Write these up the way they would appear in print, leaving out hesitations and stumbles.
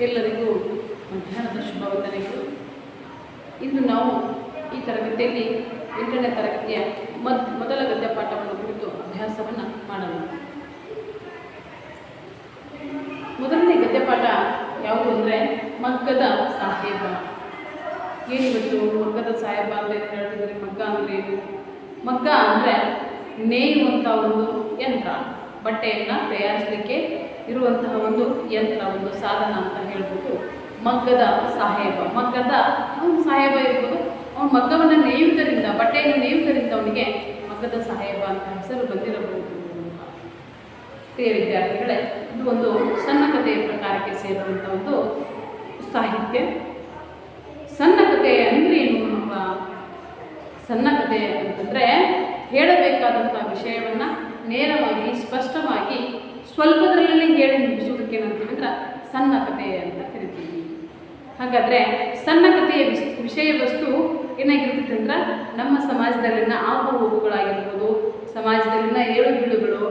ಎಲ್ಲರಿಗೂ ಮಧ್ಯಾಹ್ನದ ಶುಭ ವಂದನೆಗಳು. ಇಂದು ನಾವು ಈ ತರಗತಿಯಲ್ಲಿ 8ನೇ ತರಗತಿಯ ಮೊದಲ ಗದ್ಯ ಪಾಠವನ್ನು ಕುರಿತು ಅಭ್ಯಾಸವನ್ನು ಮಾಡೋಣ. ಮೊದಲನೇ ಗದ್ಯ ಪಾಠ ಯಾವುದು ಅಂದರೆ ಮಗ್ಗದ ಸಾಹೇಬ. ಏನಿವತ್ತು ಮಗ್ಗದ ಸಾಹೇಬ ಅಂದರೆ ಹೇಳ್ತಿದ್ದಾರೆ. ಮಗ್ಗ ಅಂದರೆ ಏನು? ಮಗ್ಗ ಅಂದರೆ ನೇಯುವಂಥ ಒಂದು ಯಂತ್ರ, ಬಟ್ಟೆಯನ್ನು ತಯಾರಿಸಲಿಕ್ಕೆ ಇರುವಂತಹ ಒಂದು ಯಂತ್ರ, ಒಂದು ಸಾಧನ ಅಂತ ಹೇಳ್ಬಿಟ್ಟು ಮಗ್ಗದ ಸಾಹೇಬ. ಮಗ್ಗದ ಅವನು ಸಾಹೇಬ ಇರ್ಬೋದು, ಅವನು ಮಗ್ಗವನ್ನು ನೇಯುವುದರಿಂದ, ಬಟ್ಟೆಯನ್ನು ನೇಯುವುದರಿಂದ ಅವನಿಗೆ ಮಗ್ಗದ ಸಾಹೇಬ ಅಂತ ಹೆಸರು ಬಂದಿರಬಹುದು. ಪ್ರಿಯ ವಿದ್ಯಾರ್ಥಿಗಳೇ, ಇದು ಒಂದು ಸಣ್ಣ ಕಥೆಯ ಪ್ರಕಾರಕ್ಕೆ ಸೇರುವಂಥ ಒಂದು ಸಾಹಿತ್ಯ. ಸಣ್ಣ ಕಥೆ ಅಂದರೆ ಏನು? ಸಣ್ಣ ಕಥೆ ಅಂತಂದರೆ ಹೇಳಬೇಕಾದಂಥ ವಿಷಯವನ್ನು ನೇರವಾಗಿ ಸ್ಪಷ್ಟವಾಗಿ ಸ್ವಲ್ಪದರಲ್ಲಿ ಹೇಳಿ ಮುಗಿಸೋದಕ್ಕೆ ಏನಂತೀವಿ ಅಂದ್ರೆ ಸಣ್ಣ ಕಥೆ ಅಂತ ಕರಿತೀವಿ. ಹಾಗಾದರೆ ಸಣ್ಣ ಕಥೆಯ ವಿಷಯ ವಸ್ತು ಏನಾಗಿರ್ತೈತೆ ಅಂದ್ರೆ ನಮ್ಮ ಸಮಾಜದಲ್ಲಿನ ಆಗು ಹೋಗುಗಳಾಗಿರ್ಬೋದು, ಸಮಾಜದಲ್ಲಿನ ಏಳು ಬೀಳುಗಳು,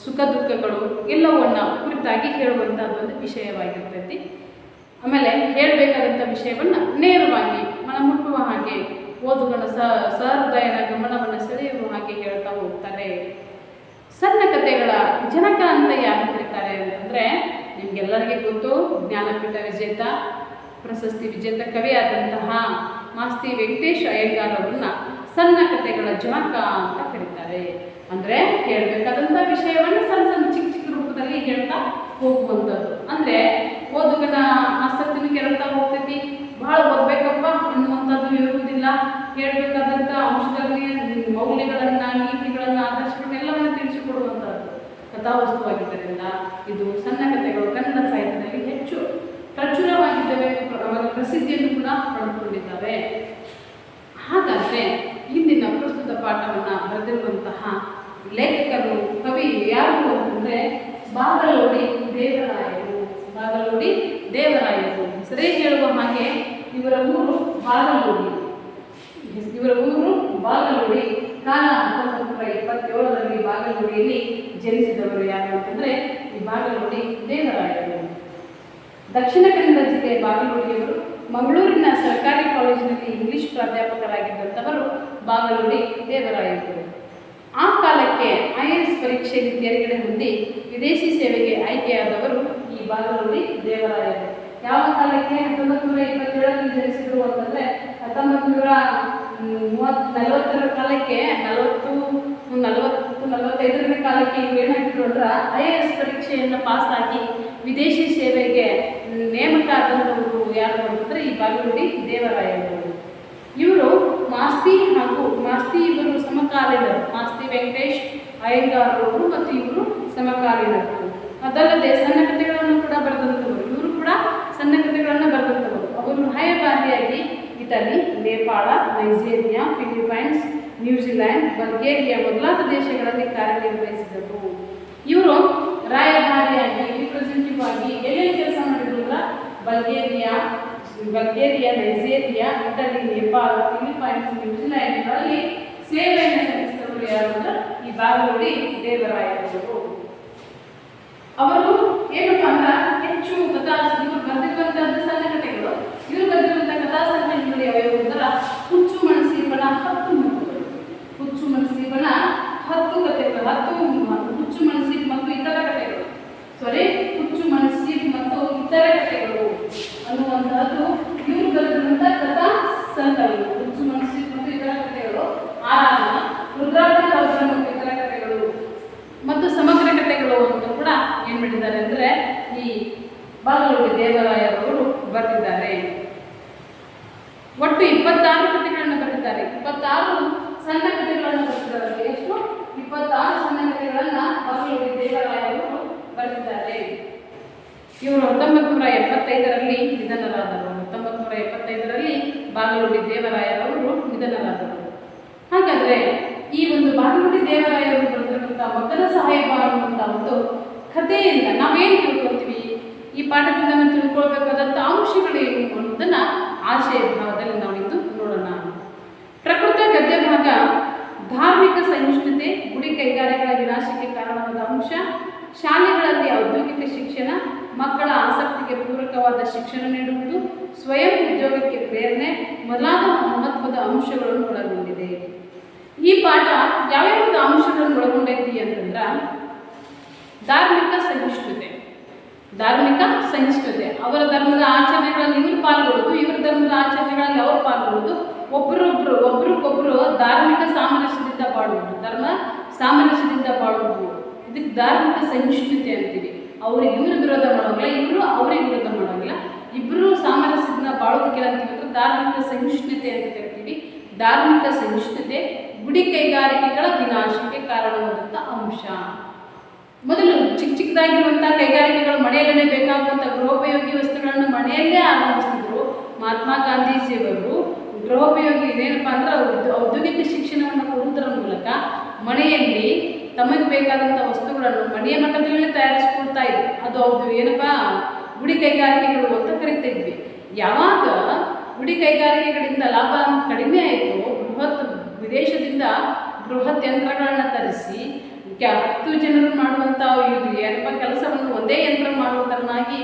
ಸುಖ ದುಃಖಗಳು ಎಲ್ಲವನ್ನ ಕುರಿತಾಗಿ ಹೇಳುವಂಥದ್ದೊಂದು ವಿಷಯವಾಗಿರ್ತೈತಿ. ಆಮೇಲೆ ಹೇಳಬೇಕಾದಂಥ ವಿಷಯವನ್ನು ನೇರವಾಗಿ ಮನಮುಟ್ಟುವ ಹಾಗೆ, ಓದುಗನ ಸಹೃದಯನ ಗಮನವನ್ನು ಸೆಳೆಯುವ ಹಾಗೆ ಹೇಳ್ತಾ ಹೋಗ್ತಾರೆ. ಸಣ್ಣ ಕಥೆಗಳ ಜನಕ ಅಂತ ಯಾರು ಕರೀತಾರೆ ಅಂತಂದರೆ, ನಿಮಗೆಲ್ಲರಿಗೆ ಗೊತ್ತು, ಜ್ಞಾನಪೀಠ ವಿಜೇತ, ಪ್ರಶಸ್ತಿ ವಿಜೇತ ಕವಿಯಾದಂತಹ ಮಾಸ್ತಿ ವೆಂಕಟೇಶ್ ಅಯ್ಯಂಗಾರ್ ಅವರನ್ನ ಸಣ್ಣ ಕಥೆಗಳ ಜನಕ ಅಂತ ಕರೀತಾರೆ. ಅಂದರೆ ಹೇಳಬೇಕಾದಂಥ ವಿಷಯವನ್ನು ಸಣ್ಣ ಸಣ್ಣ ಚಿಕ್ಕ ಚಿಕ್ಕ ರೂಪದಲ್ಲಿ ಹೇಳ್ತಾ ಹೋಗುವಂಥದ್ದು. ಅಂದರೆ ಓದುಗನ ಆಸಕ್ತಿನೂ ಕೆರಳ್ತಾ ಹೋಗ್ತೈತಿ. ಭಾಳ ಓದಬೇಕಪ್ಪ ಅನ್ನುವಂಥದ್ದು ಇರುವುದಿಲ್ಲ. ಹೇಳಬೇಕಾದಂಥ ಅಂಶದಲ್ಲಿ ಮೌಲ್ಯಗಳನ್ನು, ನೀತಿಗಳನ್ನು, ಆದರ್ಶಗಳನ್ನೆಲ್ಲವನ್ನು ತಿಳಿಸಿಕೊಡುವಂಥದ್ದು ಕಥಾವಸ್ತುವಾಗಿದ್ದರಿಂದ ಇದು ಸಣ್ಣ ಕಥೆಗಳು ಕನ್ನಡ ಸಾಹಿತ್ಯದಲ್ಲಿ ಹೆಚ್ಚು ಪ್ರಚುರವಾಗಿದ್ದಾವೆ, ಪ್ರಸಿದ್ಧಿಯನ್ನು ಕೂಡ ಪಡೆದುಕೊಂಡಿದ್ದಾವೆ. ಹಾಗಾದರೆ ಇಂದಿನ ಪ್ರಸ್ತುತ ಪಾಠವನ್ನು ಬರೆದಿರುವಂತಹ ಲೇಖಕರು, ಕವಿ ಯಾರು ಅಂತಂದರೆ ಬಾಗಲೋಡಿ ದೇವರಾಯರು. ಬಾಗಲೋಡಿ ದೇವರಾಯರು ಹೆಸರೇ ಹೇಳುವ ಹಾಗೆ ಇವರ ಊರು ಬಾಗಲೋಡಿ. ಕಾಲ 1927ರಲ್ಲಿ ಬಾಗಲೋಡಿಯಲ್ಲಿ ಜನಿಸಿದವರು ಯಾರು ಅಂತಂದರೆ ಈ ಬಾಗಲೋಡಿ ದೇವರಾಯರು. ದಕ್ಷಿಣ ಕನ್ನಡ ಜಿಲ್ಲೆಯ ಬಾಗಲೋಡಿಯವರು ಮಂಗಳೂರಿನ ಸರ್ಕಾರಿ ಕಾಲೇಜಿನಲ್ಲಿ ಇಂಗ್ಲಿಷ್ ಪ್ರಾಧ್ಯಾಪಕರಾಗಿದ್ದಂಥವರು ಬಾಗಲೋಡಿ ದೇವರಾಯರು. ಆ ಕಾಲಕ್ಕೆ IAS ಪರೀಕ್ಷೆಯಲ್ಲಿ ತೇರ್ಗಡೆ ಹೊಂದಿ ವಿದೇಶಿ ಸೇವೆಗೆ ಆಯ್ಕೆಯಾದವರು ಈ ಬಾಗಲೋಡಿ ದೇವರಾಯರು. ಯಾವ ಕಾಲಕ್ಕೆ? 1927ರಲ್ಲಿ ಜನಿಸಿದರು ಅಂತಂದರೆ 1940 ಕಾಲಕ್ಕೆ, 45ರ ಕಾಲಕ್ಕೆ ಇವ್ರು ಏನಾಗಿದ್ರು ಅಂದ್ರೆ IAS ಪರೀಕ್ಷೆಯನ್ನು ಪಾಸಾಗಿ ವಿದೇಶಿ ಸೇವೆಗೆ ನೇಮಕ ಆದಂಥವರು ಯಾರು ಅಂತಂದರೆ ಈ ಬಾಗಲೋಡಿ ದೇವರಾಯರು. ಇವರು ಮಾಸ್ತಿ ಇವರು ಸಮಕಾಲೀನರು. ಮಾಸ್ತಿ ವೆಂಕಟೇಶ್ ಅಯ್ಯಂಗಾರ್ ಅವರು ಮತ್ತು ಇವರು ಸಮಕಾಲೀನರು. ಅದಲ್ಲದೆ ಸಣ್ಣ ಕಥೆಗಳನ್ನು ಕೂಡ ಬರೆದಂಥವರು. ಇವರು ಕೂಡ ಸಣ್ಣ ಕಥೆಗಳನ್ನು ಬರೆದಂಥವರು. ಅವರು ರಾಯಭಾರಿಯಾಗಿ Italy, Nepal, Nigeria, Philippines, New Zealand, Bulgaria ಮೊದಲಾದ ದೇಶಗಳಲ್ಲಿ ಕಾರ್ಯನಿರ್ವಹಿಸಿದರು. ಇವರು ರಾಯಭಾರಿಯಾಗಿ, ರಿಪ್ರೆಸೆಂಟೇಟಿವ್ ಆಗಿ ಎಲ್ಲೆಲ್ಲಿ ಕೆಲಸ ಮಾಡಿದ್ರು ಅಂದ್ರೆ Bulgaria, Nigeria, Italy, Nepal, Philippines, ನ್ಯೂಜಿಲ್ಯಾಂಡ್ಗಳಲ್ಲಿ ಸೇವೆಯನ್ನು ಸಲ್ಲಿಸಿದವರು ಯಾರು ಅಂದ್ರೆ ಈ ಬಾಗಲೋಡಿ ದೇವರಾಯರು. ಅವರು ಏನಪ್ಪ ಅಂದ್ರೆ ಹೆಚ್ಚು ಇವರು ಬರೆದಿರುವಂತಹದ್ದು ಸಣ್ಣ ಕಥೆಗಳು. ಇವರು ಬರೆದಿರುವಂತಹ ಕಥಾ ಸಂಕಲನಗಳು ಯಾವ್ಯಾವು ಅಂದ್ರೆ ಹುಚ್ಚು ಮನಸ್ಸೀಬನ 10 ಮುಖಗಳು, ಹುಚ್ಚು ಮನಸ್ಸೀಬನ 10 ಕಥೆಗಳು, ಹುಚ್ಚು ಮನಸ್ಸೀಬ್ ಮತ್ತು ಇತರ ಕಥೆಗಳು, ಹುಚ್ಚು ಮನಸ್ಸೀಬ್ ಮತ್ತು ಇತರ ಕಥೆಗಳು ಅನ್ನುವಂತಹದ್ದು ಇವರು ಬರೆದಿರುವಂತಹ ಕಥಾ ಸಂಕಲನ. ಹುಚ್ಚು ಮನಸ್ಸೀಬ್ ಮತ್ತು ಇತರ ಕಥೆಗಳು, ಆರಾಮ, ರುದ್ರಾಕ್ಷ ಮತ್ತು ಇತರ ಕಥೆಗಳು ಮತ್ತು ಸಮಗ್ರ ಕಥೆಗಳು ಅಂತ ಕೂಡ ಏನು ಮಾಡಿದ್ದಾರೆ ಅಂದರೆ ಈ ಬಾಗಲೋಡಿ ದೇವರಾಯರವರು ಬರೆದಿದ್ದಾರೆ. ಒಟ್ಟು 26 ಕಥೆಗಳನ್ನು ಬರೆದಿದ್ದಾರೆ. 26 ಸಣ್ಣ ಕಥೆಗಳನ್ನು ಬರೆದಿದ್ದಾರೆ. ಎಷ್ಟು? 26 ಸಣ್ಣ ಕಥೆಗಳನ್ನು ಬಾಗಲೋಡಿ ದೇವರಾಯರವರು ಬರೆದಿದ್ದಾರೆ. ಇವರು 1975ರಲ್ಲಿ ನಿಧನರಾದರು. 1975ರಲ್ಲಿ ಬಾಗಲೋಡಿ ದೇವರಾಯರವರು ನಿಧನರಾದರು. ಹಾಗಾದರೆ ಈ ಒಂದು ಬಾಗಲೋಡಿ ದೇವರಾಯರು ಬರೆದಿರುವಂಥ ಮಗ್ಗದ ಸಾಹೇಬ ಅನ್ನುವಂಥ ಒಂದು ಕಥೆಯಿಂದ ನಾವೇನು ತಿಳ್ಕೊಳ್ತೀವಿ, ಈ ಪಾಠದಿಂದ ನಾವು ತಿಳ್ಕೊಳ್ಬೇಕಾದಂಥ ಅಂಶಗಳೇನು ಅನ್ನೋದನ್ನು ಆಶಯ ಭಾಗದಲ್ಲಿ ನಾವಿಂದು ನೋಡೋಣ. ಪ್ರಕೃತ ಗದ್ಯ ಭಾಗ ಧಾರ್ಮಿಕ ಸಹಿಷ್ಣುತೆ, ಗುಡಿ ಕೈಗಾರಿಕೆಗಳ ವಿನಾಶಕ್ಕೆ ಕಾರಣವಾದ ಅಂಶ, ಶಾಲೆಗಳಲ್ಲಿ ಔದ್ಯೋಗಿಕ ಶಿಕ್ಷಣ, ಮಕ್ಕಳ ಆಸಕ್ತಿಗೆ ಆಸಕ್ತಿಗೆ ಪೂರಕವಾದ ಶಿಕ್ಷಣ ನೀಡುವುದು, ಸ್ವಯಂ ಉದ್ಯೋಗಕ್ಕೆ ಪ್ರೇರಣೆ ಮೊದಲಾದ ಮಹತ್ವದ ಅಂಶಗಳನ್ನು ಒಳಗೊಂಡಿದೆ. ಈ ಪಾಠ ಯಾವ್ಯಾವ ಅಂಶಗಳನ್ನು ಒಳಗೊಂಡೈತಿ ಅಂತಂದ್ರೆ ಧಾರ್ಮಿಕ ಸಹಿಷ್ಣುತೆ, ಅವರ ಧರ್ಮದ ಆಚರಣೆಗಳಲ್ಲಿ ಇವರು ಪಾಲ್ಗೊಳ್ಳೋದು, ಇವರ ಧರ್ಮದ ಆಚರಣೆಗಳಲ್ಲಿ ಅವರು ಪಾಲ್ಗೊಳ್ಳೋದು, ಒಬ್ರಿಗೊಬ್ರು ಧಾರ್ಮಿಕ ಸಾಮರಸ್ಯದಿಂದ ಬಾಳುವುದು, ಇದಕ್ಕೆ ಧಾರ್ಮಿಕ ಸಹಿಷ್ಣುತೆ ಅಂತೀವಿ. ಅವ್ರಿಗೆ ಇವರು ವಿರೋಧ ಮಾಡೋಂಗಿಲ್ಲ, ಇವರು ಅವ್ರಿಗೆ ವಿರೋಧ ಮಾಡೋಂಗಿಲ್ಲ, ಇಬ್ಬರು ಸಾಮರಸ್ಯದಿಂದ ಬಾಳೋದಕ್ಕೆ ಅಂತೀವಿ ಅಂದ್ರೆ ಧಾರ್ಮಿಕ ಸಹಿಷ್ಣುತೆ ಅಂತ ಕರಿತೀವಿ. ಧಾರ್ಮಿಕ ಸಹಿಷ್ಣುತೆ ಗುಡಿ ಕೈಗಾರಿಕೆಗಳ ವಿನಾಶಕ್ಕೆ ಕಾರಣವಾದಂಥ ಅಂಶ. ಮೊದಲು ಚಿಕ್ಕದಾಗಿರುವಂಥ ಕೈಗಾರಿಕೆಗಳು ಮನೆಯಲ್ಲೇ ಬೇಕಾಗುವಂಥ ಗೃಹೋಪಯೋಗಿ ವಸ್ತುಗಳನ್ನು ಮನೆಯಲ್ಲೇ ಆರಂಭಿಸಿದ್ರು. ಮಹಾತ್ಮ ಗಾಂಧೀಜಿಯವರು ಗೃಹೋಪಯೋಗಿ ಏನಪ್ಪ ಅಂದ್ರೆ ಔದ್ಯೋಗಿಕ ಶಿಕ್ಷಣವನ್ನು ಕೊಡುವುದರ ಮೂಲಕ ಮನೆಯಲ್ಲಿ ತಮಗೆ ಬೇಕಾದಂಥ ವಸ್ತುಗಳನ್ನು ಮನೆಯ ಮಟ್ಟದಲ್ಲೇ ತಯಾರಿಸ್ಕೊಳ್ತಾ ಇದ್ರು. ಅದು ಏನಪ್ಪ ಗುಡಿ ಕೈಗಾರಿಕೆಗಳು ಅಂತ ಕರಿತಾ ಇದ್ವಿ. ಯಾವಾಗ ಗುಡಿ ಕೈಗಾರಿಕೆಗಳಿಂದ ಲಾಭ ಕಡಿಮೆ ಆಯಿತು, ವಿದೇಶದಿಂದ ಬೃಹತ್ ಯಂತ್ರಗಳನ್ನು ತರಿಸಿ 10 ಜನರು ಮಾಡುವಂಥ ಏನಪ್ಪ ಕೆಲಸವನ್ನು ಒಂದೇ ಯಂತ್ರ ಮಾಡುವುದನ್ನಾಗಿ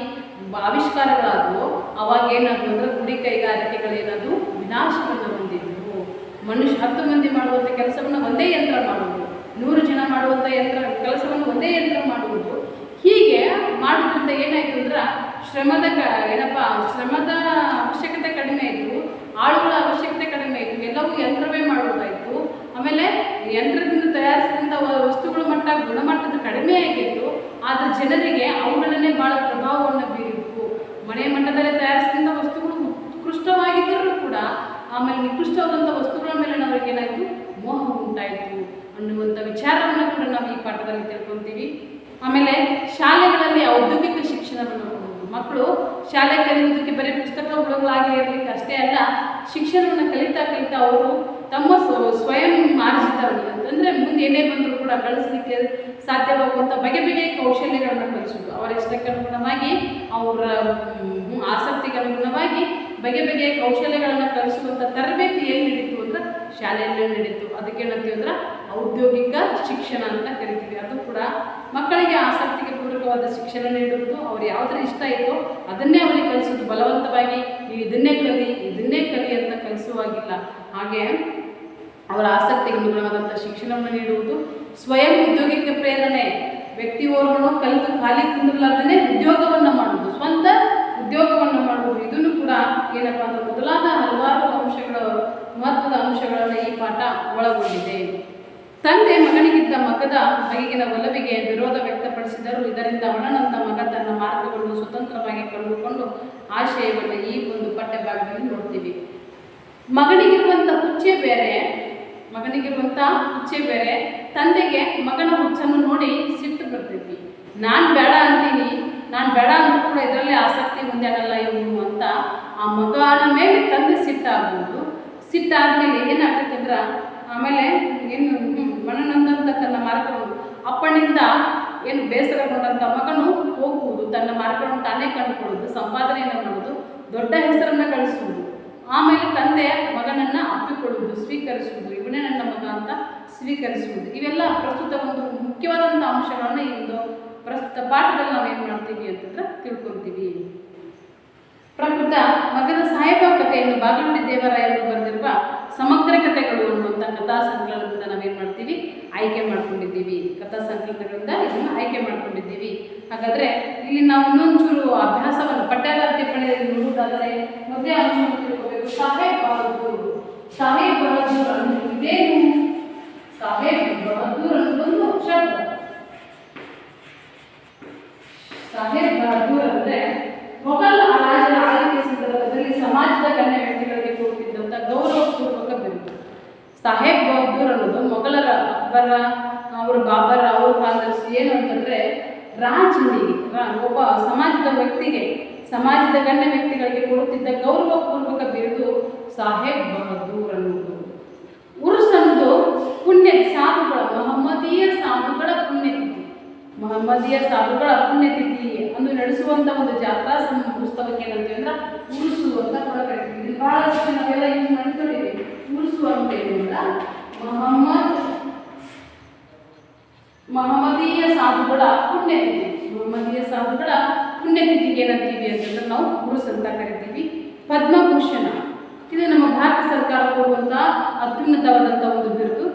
ಆವಿಷ್ಕಾರಗಳಾದವು. ಅವಾಗ ಏನಾದ್ರು ಅಂದ್ರೆ ಗುಡಿ ಕೈಗಾರಿಕೆಗಳೇನದು ವಿನಾಶವನ್ನು ಹೊಂದಿದ್ವು. 10 ಮಂದಿ ಮಾಡುವಂಥ ಕೆಲಸವನ್ನು ಒಂದೇ ಯಂತ್ರ ಮಾಡುವುದು, 100 ಜನ ಮಾಡುವಂಥ ಕೆಲಸವನ್ನು ಒಂದೇ ಯಂತ್ರ ಮಾಡುವುದು. ಹೀಗೆ ಮಾಡೋದ್ರಿಂದ ಏನಾಯಿತು ಅಂದ್ರೆ ಶ್ರಮದ ಅವಶ್ಯಕತೆ ಕಡಿಮೆ ಆಯಿತು, ಆಳುಗಳ ಅವಶ್ಯಕತೆ ಕಡಿಮೆ ಆಯಿತು, ಎಲ್ಲವೂ ಯಂತ್ರವೇ ಮಾಡುವುದಾಯಿತು. ಆಮೇಲೆ ಯಂತ್ರದಿಂದ ತಯಾರಿಸಿದಂಥ ವಸ್ತುಗಳ ಗುಣಮಟ್ಟದ ಕಡಿಮೆ ಆಗಿತ್ತು, ಆದರೆ ಜನರಿಗೆ ಅವುಗಳನ್ನೇ ಭಾಳ ಪ್ರಭಾವವನ್ನು ಬೀರಿತ್ತು. ಮನೆಯ ಮಟ್ಟದಲ್ಲಿ ತಯಾರಿಸಿದಂಥ ವಸ್ತುಗಳು ಉತ್ಕೃಷ್ಟವಾಗಿದ್ದರೂ ಕೂಡ ಆಮೇಲೆ ನಿಕೃಷ್ಟವಾದಂಥ ವಸ್ತುಗಳ ಮೇಲೆ ನಮಗೆ ಏನಾಯಿತು, ಮೋಹ ಉಂಟಾಯಿತು ಅನ್ನುವಂಥ ವಿಚಾರವನ್ನು ಕೂಡ ನಾವು ಈ ಪಾಠದಲ್ಲಿ ತಿಳ್ಕೊತೀವಿ. ಆಮೇಲೆ ಶಾಲೆಗಳಲ್ಲಿ ಔದ್ಯೋಗಿಕ ಶಿಕ್ಷಣವನ್ನು ಕೊಡುವುದು. ಮಕ್ಕಳು ಶಾಲೆ ಕಲಿಯುವುದಕ್ಕೆ ಬರೀ ಪುಸ್ತಕಗಳಾಗಿ ಇರಲಿಕ್ಕೆ ಅಷ್ಟೇ ಅಲ್ಲ, ಶಿಕ್ಷಣವನ್ನು ಕಲಿತಾ ಅವರು ತಮ್ಮ ಸ್ವಯಂ ಆರ್ಜಿತವನ್ನು ಅಂದರೆ ಮುಂದೆ ಏನೇ ಬಂದರೂ ಕೂಡ ಗಳಿಸಲಿಕ್ಕೆ ಸಾಧ್ಯವಾಗುವಂಥ ಬಗೆ ಕೌಶಲ್ಯಗಳನ್ನು ಕಲಿಸೋದು. ಅವರ ಇಷ್ಟಕ್ಕೆ ಅನುಗುಣವಾಗಿ, ಅವರ ಆಸಕ್ತಿಗೆ ಅನುಗುಣವಾಗಿ ಬಗೆ ಕೌಶಲ್ಯಗಳನ್ನು ಕಲಿಸುವಂಥ ತರಬೇತಿ ಎಲ್ಲಿ ನಡೀತು ಅಂದ್ರೆ ಶಾಲೆಯಲ್ಲೇ ನಡೀತು. ಅದಕ್ಕೆ ಏನಂತೀವಿ ಅಂದ್ರೆ ಔದ್ಯೋಗಿಕ ಶಿಕ್ಷಣ ಅಂತ ಕರಿತೀವಿ. ಅದು ಕೂಡ ಮಕ್ಕಳಿಗೆ ಆಸಕ್ತಿಗೆ ಪೂರಕವಾದ ಶಿಕ್ಷಣ ನೀಡುವುದು, ಅವ್ರು ಯಾವುದ್ರ ಇಷ್ಟ ಇತ್ತೋ ಅದನ್ನೇ ಅವರಿಗೆ ಕಲಿಸೋದು. ಬಲವಂತವಾಗಿ ನೀವು ಇದನ್ನೇ ಕಲಿ ಅಂತ ಕಲಿಸುವಾಗಿಲ್ಲ. ಹಾಗೆ ಅವರ ಆಸಕ್ತಿಗೆ ಅನುಗುಣವಾದಂಥ ಶಿಕ್ಷಣವನ್ನು ನೀಡುವುದು. ಸ್ವಯಂ ಉದ್ಯೋಗಕ್ಕೆ ಪ್ರೇರಣೆ, ವ್ಯಕ್ತಿಯೋರ್ವನು ಕಲಿತು ಖಾಲಿ ಕುಂದಿರಲಾರ್ದೇ ಉದ್ಯೋಗವನ್ನು ಮಾಡುವುದು, ಸ್ವಂತ ಉದ್ಯೋಗವನ್ನು ಮಾಡುವುದು. ಇದನ್ನು ಕೂಡ ಏನಪ್ಪ ಅಂದ್ರೆ ಮೊದಲಾದ ಹಲವಾರು ಮಹತ್ವದ ಅಂಶಗಳನ್ನು ಈ ಪಾಠ ಒಳಗೊಂಡಿದೆ. ತಂದೆ ಮಗನಿಗಿದ್ದ ಮಗದ ಬಗೆಗಿನ ಒಲವಿಗೆ ವಿರೋಧ ವ್ಯಕ್ತಪಡಿಸಿದರು. ಇದರಿಂದ ಅವನಂತ ಮಗ ತನ್ನ ಮಾರ್ಗವನ್ನು ಸ್ವತಂತ್ರವಾಗಿ ಕಂಡುಕೊಂಡು ಆಶಯವನ್ನು ಈ ಒಂದು ಪಠ್ಯ ಭಾಗದಲ್ಲಿ ನೋಡ್ತೀವಿ. ಮಗನಿಗಿರುವಂಥ ಹುಚ್ಚೆ ಬೇರೆ, ತಂದೆಗೆ ಮಗನ ಹುಚ್ಚನ್ನು ನೋಡಿ ಸಿಟ್ಟು ಬರ್ತೈತಿ. ನಾನು ಬೇಡ ಅಂದ್ರೂ ಕೂಡ ಇದರಲ್ಲಿ ಆಸಕ್ತಿ ಹೊಂದ್ಯಾನಲ್ಲ ಇವನು ಅಂತ ಆ ಮಗನ ಮೇಲೆ ತಂದೆ ಸಿಟ್ಟಾಗ್ಬೋದು. ಸಿಟ್ಟಾದ್ಮೇಲೆ ಏನಾಗ್ತೈತೆ ಅಂದ್ರೆ ಆಮೇಲೆ ಮನನೊಂದಂತ ತನ್ನ ಮಾರ್ಗವನ್ನು ಅಪ್ಪನಿಂದ ಬೇಸರಗೊಂಡಂಥ ಮಗನು ಹೋಗುವುದು, ತನ್ನ ಮಾರ್ಗವನ್ನು ತಾನೇ ಕಂಡುಕೊಳ್ಳುವುದು, ಸಂಪಾದನೆಯನ್ನು ಮಾಡುವುದು, ದೊಡ್ಡ ಹೆಸರನ್ನು ಗಳಿಸುವುದು. ಆಮೇಲೆ ತಂದೆ ಮಗನನ್ನು ಅಪ್ಪಿಕೊಳ್ಳುವುದು, ಸ್ವೀಕರಿಸುವುದು, ಇವನೇ ನನ್ನ ಮಗ ಅಂತ ಸ್ವೀಕರಿಸುವುದು. ಇವೆಲ್ಲ ಪ್ರಸ್ತುತ ಒಂದು ಮುಖ್ಯವಾದಂಥ ಅಂಶಗಳನ್ನು ಈ ಒಂದು ಪ್ರಸ್ತುತ ಪಾಠದಲ್ಲಿ ನಾವೇನು ಮಾಡ್ತೀವಿ ಅಂತಂದ್ರೆ ತಿಳ್ಕೊತೀವಿ. ಪ್ರಕೃತ ಮಗನ ಸಾಹೇಬ ಕಥೆಯನ್ನು ಬಾಗಲಕೋಟೆ ದೇವರಾಯರು ಬರೆದಿರುವ ಸಮಗ್ರ ಕಥೆಗಳು ಅನ್ನುವಂಥ ಕಥಾ ಸಂಕಲನದಿಂದ ನಾವೇನು ಮಾಡ್ತೀವಿ, ಆಯ್ಕೆ ಮಾಡ್ಕೊಂಡಿದ್ದೀವಿ. ಕಥಾ ಸಂಕಲನಗಳಿಂದ ಇದನ್ನು ಆಯ್ಕೆ ಮಾಡ್ಕೊಂಡಿದ್ದೀವಿ. ಹಾಗಾದರೆ ಇಲ್ಲಿ ನಾವು ಇನ್ನೊಂಚೂರು ಅಭ್ಯಾಸವನ್ನು ಪಠ್ಯಾಧಾರ ಟಿಪ್ಪಣಿಯಲ್ಲಿ ನೋಡುವುದಾದರೆ ಮೊದಲೇ ಅಂಶವನ್ನು ತಿಳ್ಕೋಬೇಕು. ಸಾಹೇಬ್ ಬಹದ್ದೂರ್ ಅಂದರೆ ಇದೇನು? ಸಾಹೇಬ್ ಬಹದ್ದೂರ್ ಅನ್ನೋದೊಂದು ಶಬ್ದ. ಸಾಹೇಬ್ ಬಹದ್ದೂರ್ ಅಂದರೆ ಮೊಘಲ್ ರಾಜರ ಆಳ್ವಿಕೆ ಸಂದರ್ಭದಲ್ಲಿ ಸಮಾಜದ ಗಣ್ಯ ವ್ಯಕ್ತಿಗಳಿಗೆ ಕೊಡುತ್ತಿದ್ದಂಥ ಗೌರವಪೂರ್ವಕ ಬಿರುದು. ಸಾಹೇಬ್ ಬಹದ್ದೂರ್ ಅನ್ನೋದು ಮೊಘಲರ ಅಕ್ಬರ, ಅವರು ಬಾಬರ್ ಅವ್ರ ಕಾಲದಲ್ಲಿ ಏನು ಅಂತಂದರೆ ರಾಜನಿಗೆ ಒಬ್ಬ ಸಮಾಜದ ಗಣ್ಯ ವ್ಯಕ್ತಿಗಳಿಗೆ ಕೊಡುತ್ತಿದ್ದ ಗೌರವಪೂರ್ವಕ ಬಿರುದು ಸಾಹೇಬ್ ಬಹದ್ದೂರ್ ಅನ್ನೋದು. ಉರ್ಸ್ ಅನ್ನೋದು ಪುಣ್ಯ ಸಾಧುಗಳ ಮಹಮ್ಮದೀಯ ಸಾಧುಗಳ ಪುಣ್ಯತಿಥಿ ಅಂದು ನಡೆಸುವಂಥ ಒಂದು ಜಾತ್ರಾ ಉತ್ಸವಕ್ಕೆ ಏನಂತೀವಿ ಅಂದ್ರೆ ಉರುಸು ಅಂತ ಕೂಡ ಕರಿತೀವಿ. ಬಹಳಷ್ಟು ನಾವೆಲ್ಲ ಯೂಸ್ ಮಾಡ್ಕೊಂಡಿದ್ದೀವಿ. ಉರುಸು ಅಂತ ಏನಿಲ್ಲ, ಮಹಮ್ಮದೀಯ ಸಾಧುಗಳ ಪುಣ್ಯತಿಥಿಗೆ ಏನಂತೀವಿ ಅಂತಂದ್ರೆ ನಾವು ಉರುಸ್ ಅಂತ ಕರಿತೀವಿ. ಪದ್ಮಭೂಷಣ ಇದು ನಮ್ಮ ಭಾರತ ಸರ್ಕಾರ ಕೊಡುವಂಥ ಅತ್ಯುನ್ನತವಾದಂಥ ಒಂದು ಬಿರುದು.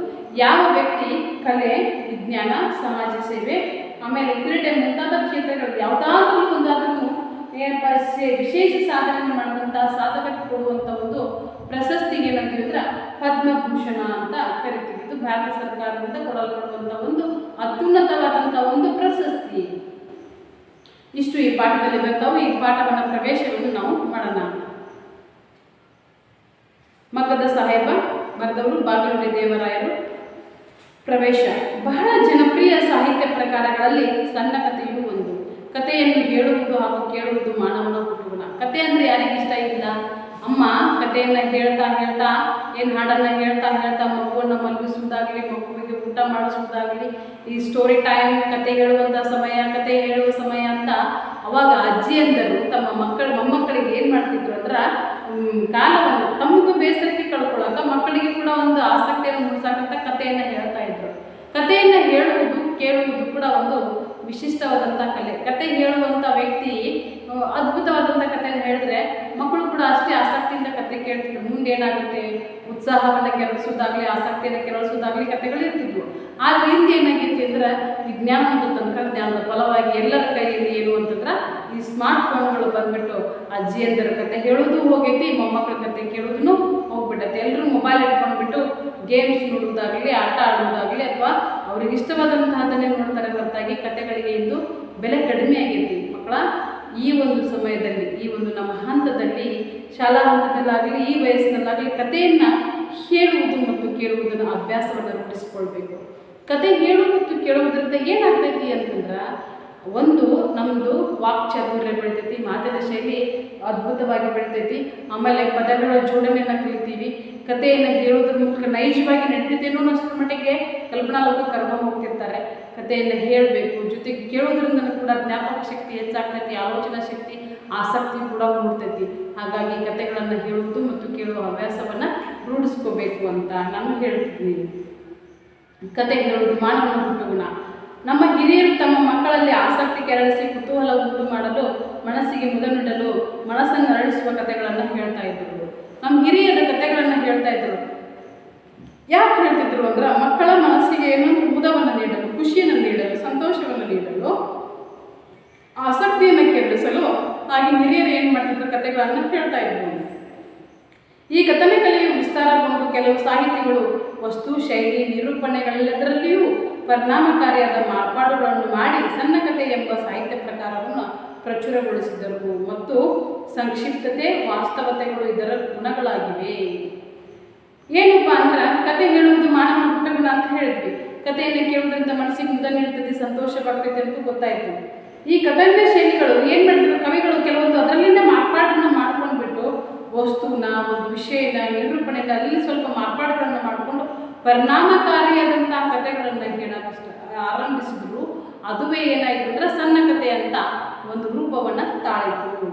ಯಾವ ವ್ಯಕ್ತಿ ಕಲೆ, ವಿಜ್ಞಾನ, ಸಮಾಜ ಸೇವೆ, ಆಮೇಲೆ ಕ್ರೀಡೆ ಮುಂತಾದ ಕ್ಷೇತ್ರಗಳು ಯಾವುದಾದ್ರೂ ಒಂದಾದ್ರೂ ಏನಪ್ಪ ವಿಶೇಷ ಸಾಧನೆ ಮಾಡಿದಂಥ ಸಾಧಕಕ್ಕೆ ಕೊಡುವಂಥ ಒಂದು ಪ್ರಶಸ್ತಿಗೆ ಏನಂತೀವಿ ಅಂದ್ರೆ ಪದ್ಮಭೂಷಣ ಅಂತ ಕರಿತೀವಿ. ಇದು ಭಾರತ ಸರ್ಕಾರದಿಂದ ಕೊಡಲ್ಪಡುವಂಥ ಒಂದು ಅತ್ಯುನ್ನತವಾದಂಥ ಒಂದು ಪ್ರಶಸ್ತಿ. ಇಷ್ಟು ಈ ಪಾಠದಲ್ಲಿ ಬರ್ತಾವೆ. ಈ ಪಾಠವನ್ನು ಪ್ರವೇಶವನ್ನು ನಾವು ಮಾಡೋಣ. ಮಗ್ಗದ ಸಾಹೇಬ ಬರೆದವರು ಬಾಗಲಕೋಟೆ ದೇವರಾಯರು. ಪ್ರವೇಶ. ಬಹಳ ಜನಪ್ರಿಯ ಸಾಹಿತ್ಯ ಪ್ರಕಾರಗಳಲ್ಲಿ ಸಣ್ಣ ಕಥೆಯೂ ಒಂದು. ಕಥೆಯನ್ನು ಹೇಳುವುದು ಹಾಗೂ ಕೇಳುವುದು ಮಾನವನ ಹುಟ್ಟುಗುಣ. ಕತೆ ಅಂದರೆ ಯಾರಿಗೆ ಇಷ್ಟ ಇಲ್ಲ? ಅಮ್ಮ ಕಥೆಯನ್ನು ಹೇಳ್ತಾ ಹೇಳ್ತಾ ಏನು ಹಾಡನ್ನು ಹೇಳ್ತಾ ಹೇಳ್ತಾ ಮಗುವನ್ನು ಮಲಗಿಸುವುದಾಗಲಿ, ಮಗುವಿಗೆ ಊಟ ಮಾಡಿಸುವುದಾಗಲಿ, ಈ ಸ್ಟೋರಿ ಟೈಮ್ ಕತೆ ಹೇಳುವಂಥ ಸಮಯ, ಕತೆ ಹೇಳುವ ಸಮಯ ಅಂತ ಅವಾಗ ಅಜ್ಜಿಯಂದರು ತಮ್ಮ ಮೊಮ್ಮಕ್ಕಳಿಗೆ ಏನು ಮಾಡ್ತಿದ್ರು ಅಂದ್ರೆ ಕಾಲವನ್ನು ತಮಗೂ ಬೇಸರಕ್ಕೆ ಕಳ್ಕೊಳ್ಳೋಕೆ ಮಕ್ಕಳಿಗೆ ಕೂಡ ಒಂದು ಆಸಕ್ತಿಯನ್ನು ಮೂಡಿಸಕ್ಕಂಥ ಕಥೆಯನ್ನು ಹೇಳ್ತಾ ಇದ್ರು. ಕಥೆಯನ್ನು ಹೇಳುವುದು ಕೇಳುವುದು ಕೂಡ ಒಂದು ವಿಶಿಷ್ಟವಾದಂಥ ಕಲೆ. ಕತೆ ಹೇಳುವಂಥ ವ್ಯಕ್ತಿ ಅದ್ಭುತವಾದಂಥ ಕಥೆಯನ್ನು ಹೇಳಿದ್ರೆ ಮಕ್ಕಳು ಕೂಡ ಅಷ್ಟೇ ಆಸಕ್ತಿಯಿಂದ ಕತೆ ಕೇಳ್ತಿದ್ರು. ಮುಂದೇನಾಗುತ್ತೆ ಉತ್ಸಾಹವನ್ನು ಕೆರಳಿಸೋದಾಗಲಿ, ಆಸಕ್ತಿಯನ್ನು ಕೆರಳಿಸೋದಾಗಲಿ ಕಥೆಗಳು ಇರ್ತಿದ್ವು. ಆದರೆ ಹಿಂದೆ ಏನಾಗಿತ್ತು ಅಂದ್ರೆ ವಿಜ್ಞಾನ ಮತ್ತು ತಂತ್ರಜ್ಞಾನದ ಫಲವಾಗಿ ಎಲ್ಲರ ಕೈಯಲ್ಲಿ ಏನು ಅಂತಂದ್ರೆ ಈ ಸ್ಮಾರ್ಟ್ ಫೋನ್ಗಳು ಬಂದ್ಬಿಟ್ಟು ಅಜ್ಜಿಯಂದರ ಕತೆ ಹೇಳೋದು ಹೋಗೈತಿ, ಮೊಮ್ಮಕ್ಕಳ ಕತೆ ಕೇಳೋದನ್ನು ಹೋಗ್ಬಿಟ್ಟೈತೆ. ಎಲ್ಲರೂ ಮೊಬೈಲ್ ಇಟ್ಕೊಂಡ್ಬಿಟ್ಟು ಗೇಮ್ಸ್ ನೋಡೋದಾಗಲಿ, ಆಟ ಆಡೋದಾಗಲಿ ಅಥವಾ ಅವ್ರಿಗೆ ಇಷ್ಟವಾದಂತಹದನ್ನೇ ನೋಡ್ತಾರೆ ಹೊರತಾಗಿ ಕತೆಗಳಿಗೆ ಇಂದು ಬೆಲೆ ಕಡಿಮೆ ಆಗೈತಿ. ಮಕ್ಕಳ ಈ ಒಂದು ಸಮಯದಲ್ಲಿ, ಈ ಒಂದು ನಮ್ಮ ಹಂತದಲ್ಲಿ, ಶಾಲಾ ಹಂತದಲ್ಲಾಗಲಿ ಈ ವಯಸ್ಸಿನಲ್ಲಾಗಲಿ ಕಥೆಯನ್ನು ಹೇಳುವುದು ಮತ್ತು ಕೇಳುವುದನ್ನು ಅಭ್ಯಾಸವನ್ನು ರೂಢಿಸ್ಕೊಳ್ಬೇಕು. ಕತೆ ಹೇಳುವುದು ಮತ್ತು ಕೇಳುವುದರಿಂದ ಏನಾಗ್ತೈತಿ ಅಂತಂದ್ರೆ ಒಂದು ನಮ್ಮದು ವಾಕ್ಚಾತುರ್ಯ ಬೆಳಿತೈತಿ, ಮಾತಿನ ಶೈಲಿ ಅದ್ಭುತವಾಗಿ ಬೆಳಿತೈತಿ. ಆಮೇಲೆ ಪದಗಳ ಜೋಡಣೆಯನ್ನು ಕಲಿತೀವಿ. ಕಥೆಯನ್ನು ಹೇಳೋದ್ರ ಮೂಲಕ ನೈಜವಾಗಿ ನಡೀತೈತೇನೋ ಅನ್ನೋಷ್ಟರ ಮಟ್ಟಿಗೆ ಕಲ್ಪನಾ ಲೋಕ ಕರ್ಕೊಂಡು ಹೋಗ್ತಿರ್ತಾರೆ. ಕಥೆಯನ್ನು ಹೇಳಬೇಕು, ಜೊತೆಗೆ ಕೇಳೋದ್ರಿಂದ ಕೂಡ ಜ್ಞಾಪಕ ಶಕ್ತಿ ಹೆಚ್ಚಾಗ್ತೈತಿ, ಆಲೋಚನಾ ಶಕ್ತಿ, ಆಸಕ್ತಿ ಕೂಡ ಮೂಡ್ತೈತಿ. ಹಾಗಾಗಿ ಕಥೆಗಳನ್ನು ಹೇಳುವುದು ಮತ್ತು ಕೇಳುವ ಹವ್ಯಾಸವನ್ನು ರೂಢಿಸ್ಕೋಬೇಕು ಅಂತ ನಾನು ಹೇಳ್ತಿದ್ದೀನಿ. ಕತೆ ಹೇಳುವುದು ಮಾನವನ ಹುಟ್ಟುಗುಣ. ನಮ್ಮ ಹಿರಿಯರು ತಮ್ಮ ಮಕ್ಕಳಲ್ಲಿ ಆಸಕ್ತಿ ಕೆರಳಿಸಿ ಕುತೂಹಲ ಉಂಟು ಮಾಡಲು, ಮನಸ್ಸಿಗೆ ಮುದ ನೀಡಲು, ಮನಸ್ಸನ್ನು ಅರಳಿಸುವ ಕಥೆಗಳನ್ನು ಹೇಳ್ತಾ ಇದ್ರು. ನಮ್ಮ ಹಿರಿಯರ ಕಥೆಗಳನ್ನು ಹೇಳ್ತಾ ಇದ್ರು. ಯಾಕೆ ಹೇಳ್ತಿದ್ರು ಅಂದ್ರೆ ಮಕ್ಕಳ ಮನಸ್ಸಿಗೆ ಏನೊಂದು ಮುದವನ್ನು ನೀಡಲು, ಖುಷಿಯನ್ನು ನೀಡಲು, ಸಂತೋಷವನ್ನು ನೀಡಲು, ಆಸಕ್ತಿಯನ್ನು ಕೆರಳಿಸಲು. ಹಾಗೆ ಹಿರಿಯರು ಏನು ಮಾಡ್ತಿದ್ರು ಕಥೆಗಳನ್ನು ಹೇಳ್ತಾ ಇದ್ರು. ಈ ಕಥನ ಕಲೆಯು ವಿಸ್ತಾರಗೊಂಡು ಕೆಲವು ಸಾಹಿತಿಗಳು ವಸ್ತು, ಶೈಲಿ, ನಿರೂಪಣೆಗಳೆಲ್ಲದರಲ್ಲಿಯೂ ಪರಿಣಾಮಕಾರಿಯಾದ ಮಾರ್ಪಾಡುಗಳನ್ನು ಮಾಡಿ ಸಣ್ಣ ಕಥೆ ಎಂಬ ಸಾಹಿತ್ಯ ಪ್ರಕಾರವನ್ನು ಪ್ರಚುರಗೊಳಿಸಿದರು ಮತ್ತು ಸಂಕ್ಷಿಪ್ತತೆ, ವಾಸ್ತವತೆಗಳು ಇದರ ಗುಣಗಳಾಗಿವೆ. ಏನಪ್ಪ ಅಂದ್ರೆ ಕತೆ ಹೇಳುವುದು ಮಾನವನ ಹುಟ್ಟುಗುಣ ಅಂತ ಹೇಳಿದ್ವಿ. ಕಥೆಯನ್ನು ಕೇಳುವುದರಿಂದ ಮನಸ್ಸಿಗೆ ಮುದ ನೀಡ್ತದೆ, ಸಂತೋಷವಾಗ್ತೈತೆ ಅಂತ ಗೊತ್ತಾಯಿತು. ಈ ಕಥನ ಶೈಲಿಗಳು ಏನು ಮಾಡಿದ್ರು ಕವಿಗಳು ಕೆಲವೊಂದು ಅದರಲ್ಲಿಂದ ಮಾರ್ಪಾಡನ್ನು ಮಾಡ್ಕೊಂಡ್ಬಿಟ್ಟು ವಸ್ತುನ, ಒಂದು ವಿಷಯನ, ನಿರೂಪಣೆನ ಅಲ್ಲಿ ಸ್ವಲ್ಪ ಮಾರ್ಪಾಡುಗಳನ್ನು ಮಾಡಿಕೊಂಡು ಪರಿಣಾಮಕಾರಿಯಾದಂಥ ಕಥೆಗಳನ್ನು ಹೇಳಕ್ಕೆ ಆರಂಭಿಸಿದ್ರು. ಅದುವೇ ಏನಾಯಿತು ಅಂದರೆ ಸಣ್ಣ ಕಥೆ ಅಂತ ಒಂದು ರೂಪವನ್ನು ತಾಳಿತು.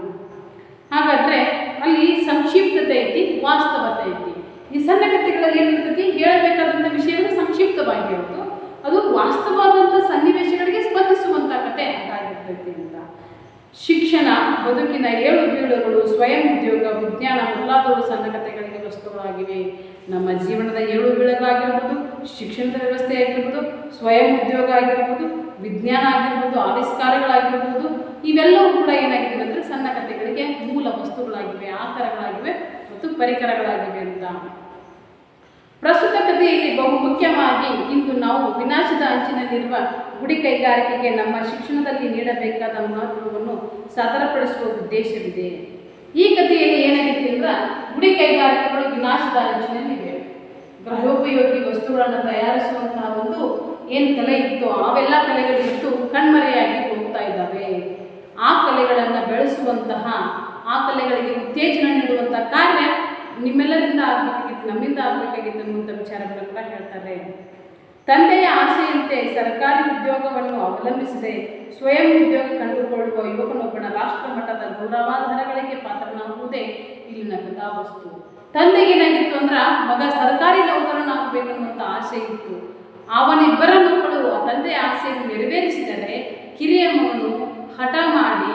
ಹಾಗಾದರೆ ಅಲ್ಲಿ ಸಂಕ್ಷಿಪ್ತತೆ ಐತಿ, ವಾಸ್ತವತೆ ಐತಿ. ಈ ಸಣ್ಣ ಕಥೆಗಳಲ್ಲಿ ಏನಿರ್ತೈತಿ, ಹೇಳಬೇಕಾದಂಥ ವಿಷಯಗಳು ಸಂಕ್ಷಿಪ್ತವಾಗಿರುತ್ತೆ, ಅದು ವಾಸ್ತವವಾದಂಥ ಸನ್ನಿವೇಶಗಳಿಗೆ ಸ್ಪಂದಿಸುವಂಥ ಕಥೆ ಅದಾಗಿರ್ತೈತಿ ಅಂತ. ಶಿಕ್ಷಣ, ಬದುಕಿನ ಏಳು ಬೀಳುಗಳು, ಸ್ವಯಂ ಉದ್ಯೋಗ, ವಿಜ್ಞಾನ ಮೊದಲಾದವು ಸಣ್ಣ ಕಥೆಗಳಿಗೆ ವಸ್ತುಗಳಾಗಿವೆ. ನಮ್ಮ ಜೀವನದ ಏಳು ಬೀಳುಗಳಾಗಿರ್ಬೋದು, ಶಿಕ್ಷಣದ ವ್ಯವಸ್ಥೆ ಆಗಿರ್ಬೋದು, ಸ್ವಯಂ ಉದ್ಯೋಗ ಆಗಿರ್ಬೋದು, ವಿಜ್ಞಾನ ಆಗಿರ್ಬೋದು, ಆವಿಷ್ಕಾರಗಳಾಗಿರ್ಬೋದು, ಇವೆಲ್ಲವೂ ಕೂಡ ಏನಾಗಿದೆ ಅಂದರೆ ಸಣ್ಣ ಕಥೆಗಳಿಗೆ ಮೂಲ ವಸ್ತುಗಳಾಗಿವೆ, ಆಕಾರಗಳಾಗಿವೆ ಮತ್ತು ಪರಿಕರಗಳಾಗಿವೆ ಅಂತ. ಪ್ರಸ್ತುತ ಕಥೆಯಲ್ಲಿ ಬಹು ಮುಖ್ಯವಾಗಿ ಇಂದು ನಾವು ವಿನಾಶದ ಅಂಚಿನಲ್ಲಿರುವ ಗುಡಿ ಕೈಗಾರಿಕೆಗೆ ನಮ್ಮ ಶಿಕ್ಷಣದಲ್ಲಿ ನೀಡಬೇಕಾದ ಮಹತ್ವವನ್ನು ಸಾದರಪಡಿಸುವ ಉದ್ದೇಶವಿದೆ. ಈ ಕಥೆಯಲ್ಲಿ ಏನಾಗಿತ್ತು ಅಂದ್ರೆ ಗುಡಿ ಕೈಗಾರಿಕೆಗಳು ವಿನಾಶದ ಅಂಚಿನಲ್ಲಿವೆ. ಗೃಹೋಪಯೋಗಿ ವಸ್ತುಗಳನ್ನು ತಯಾರಿಸುವಂತಹ ಒಂದು ಏನು ಕಲೆ ಇತ್ತು, ಅವೆಲ್ಲ ಕಲೆಗಳಿತ್ತು ಕಣ್ಮರೆಯಾಗಿ ಹೋಗ್ತಾ ಇದ್ದಾವೆ. ಆ ಕಲೆಗಳನ್ನು ಬೆಳೆಸುವಂತಹ, ಆ ಕಲೆಗಳಿಗೆ ಉತ್ತೇಜನ ನೀಡುವಂತಹ ಕಾರ್ಯ ನಿಮ್ಮೆಲ್ಲರಿಂದ ಆಗಬೇಕಾಗಿತ್ತು, ನಮ್ಮಿಂದ ಆಗಬೇಕಾಗಿತ್ತು ಅನ್ನುವಂಥ ವಿಚಾರಗಳನ್ನು ಕೂಡ ಹೇಳ್ತಾರೆ. ತಂದೆಯ ಆಸೆಯಂತೆ ಸರ್ಕಾರಿ ಉದ್ಯೋಗವನ್ನು ಅವಲಂಬಿಸದೆ ಸ್ವಯಂ ಉದ್ಯೋಗ ಕಂಡುಕೊಳ್ಳುವ ಯುವಕನೊಬ್ಬನ ರಾಷ್ಟ್ರ ಮಟ್ಟದ ಗೌರವಾಧಾರಗಳಿಗೆ ಪಾತ್ರನಾಗುವುದೇ ಇಲ್ಲಿನ ಕಥಾವಸ್ತು. ತಂದೆಗೇನಾಗಿತ್ತು ಅಂದ್ರೆ ಮಗ ಸರ್ಕಾರಿ ನೌಕರನಾಗಬೇಕನ್ನುವಂಥ ಆಸೆ ಇತ್ತು. ಅವನಿಬ್ಬರ ಮಕ್ಕಳು ಆ ತಂದೆಯ ಆಸೆಯನ್ನು ನೆರವೇರಿಸಿದರೆ ಕಿರಿಯ ಮಗನು ಹಠ ಮಾಡಿ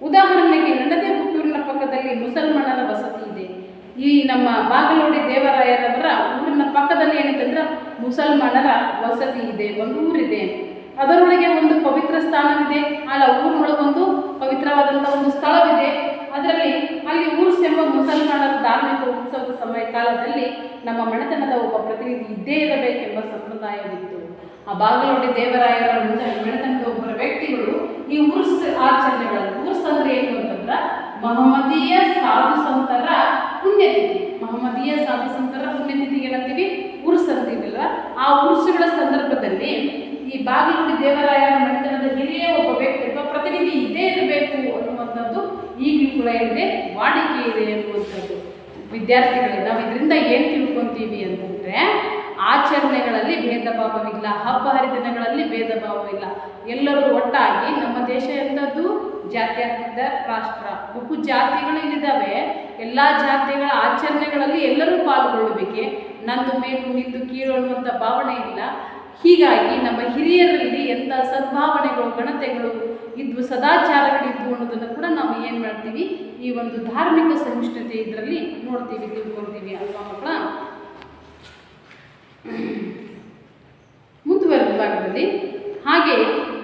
ಉದಾಹರಣೆಗೆ ನನ್ನದೇ ಹುಟ್ಟೂರಿನ ಪಕ್ಕದಲ್ಲಿ ಮುಸಲ್ಮಾನರ ವಸತಿ ಇದೆ. ಈ ನಮ್ಮ ಬಾಗಲೋಡಿ ದೇವರಾಯರವರ ಊರಿನ ಪಕ್ಕದಲ್ಲಿ ಏನಂತಂದ್ರೆ ಮುಸಲ್ಮಾನರ ವಸತಿ ಇದೆ, ಒಂದು ಊರಿದೆ. ಅದರೊಳಗೆ ಒಂದು ಪವಿತ್ರ ಸ್ಥಾನವಿದೆ, ಅಲ್ಲ ಊರಿನೊಳಗೊಂದು ಪವಿತ್ರವಾದಂಥ ಒಂದು ಸ್ಥಳವಿದೆ. ಅದರಲ್ಲಿ ಅಲ್ಲಿ ಉರ್ಸ್ ಎಂಬ ಮುಸಲ್ಮಾನರ ಧಾರ್ಮಿಕ ಉತ್ಸವದ ಸಮಯ ಕಾಲದಲ್ಲಿ ನಮ್ಮ ಮನೆತನದ ಒಬ್ಬ ಪ್ರತಿನಿಧಿ ಇದ್ದೇ ಇರಬೇಕೆಂಬ ಸಂಪ್ರದಾಯವಿತ್ತು. ಆ ಬಾಗಲೋಡಿ ದೇವರಾಯರ ಮನೆತನದ ಒಬ್ಬರ ವ್ಯಕ್ತಿಗಳು ಈ ಉರ್ಸ್ ಆಚರಣೆಗಳಲ್ಲಿ, ಉರ್ಸ್ ಅಂದ್ರೆ ಏನು ಅಂತಂದ್ರೆ ಮಹಮ್ಮದೀಯ ಸಾಧು ಸಂತರ ಪುಣ್ಯತಿಥಿ. ಮಹಮ್ಮದೀಯ ಸಾಧು ಸಂತರ ಪುಣ್ಯತಿಥಿಗೆ ಏನಂತೀವಿ? ಉರ್ಸ್ ಅಂತೀವಿಲ್ಲ. ಆ ಉರ್ಸ್ಗಳ ಸಂದರ್ಭದಲ್ಲಿ ಈ ಬಾಗಲೋಡಿ ದೇವರಾಯರ ಮನೆತನದ ಹಿರಿಯ ಒಬ್ಬ ವ್ಯಕ್ತಿ ಅಥವಾ ಪ್ರತಿನಿಧಿ ಇದ್ದೇ ಇರಬೇಕು ಅನ್ನುವಂಥದ್ದು ಈಗಲೂ ಕೂಡ ಇದೆ, ವಾಡಿಕೆ ಇದೆ ಅನ್ನುವಂಥದ್ದು. ವಿದ್ಯಾರ್ಥಿಗಳೇ, ನಾವು ಇದರಿಂದ ಏನು ತಿಳ್ಕೊತೀವಿ ಅಂತಂದರೆ ಆಚರಣೆಗಳಲ್ಲಿ ಭೇದ ಭಾವವಿಲ್ಲ, ಹಬ್ಬ ಹರಿದಿನಗಳಲ್ಲಿ ಭೇದ ಭಾವವಿಲ್ಲ. ಎಲ್ಲರೂ ಒಟ್ಟಾಗಿ, ನಮ್ಮ ದೇಶ ಎಂಥದ್ದು ಜಾತ್ಯತೀತ ರಾಷ್ಟ್ರ, ಬಹು ಜಾತಿಗಳು ಇಲ್ಲಿದ್ದಾವೆ. ಎಲ್ಲ ಜಾತಿಗಳ ಆಚರಣೆಗಳಲ್ಲಿ ಎಲ್ಲರೂ ಪಾಲ್ಗೊಳ್ಳಬೇಕೆ, ನಂದು ಮೇಲು ನಿಂದು ಕೀಳು ಅನ್ನುವಂಥ ಭಾವನೆ ಇಲ್ಲ. ಹೀಗಾಗಿ ನಮ್ಮ ಹಿರಿಯರಲ್ಲಿ ಎಂಥ ಸದ್ಭಾವನೆಗಳು, ಘನತೆಗಳು ಇದ್ವು, ಸದಾಚಾರಗಳಿದ್ವು ಅನ್ನೋದನ್ನು ಕೂಡ ನಾವು ಏನು ಮಾಡ್ತೀವಿ, ಈ ಒಂದು ಧಾರ್ಮಿಕ ಸಹಿಷ್ಣುತೆ ಇದರಲ್ಲಿ ನೋಡ್ತೀವಿ, ತಿಳ್ಕೊಳ್ತೀವಿ ಅಲ್ವಾ ಮಕ್ಕಳ. ಮುಂದುವರೆದ ಭಾಗದಲ್ಲಿ ಹಾಗೆ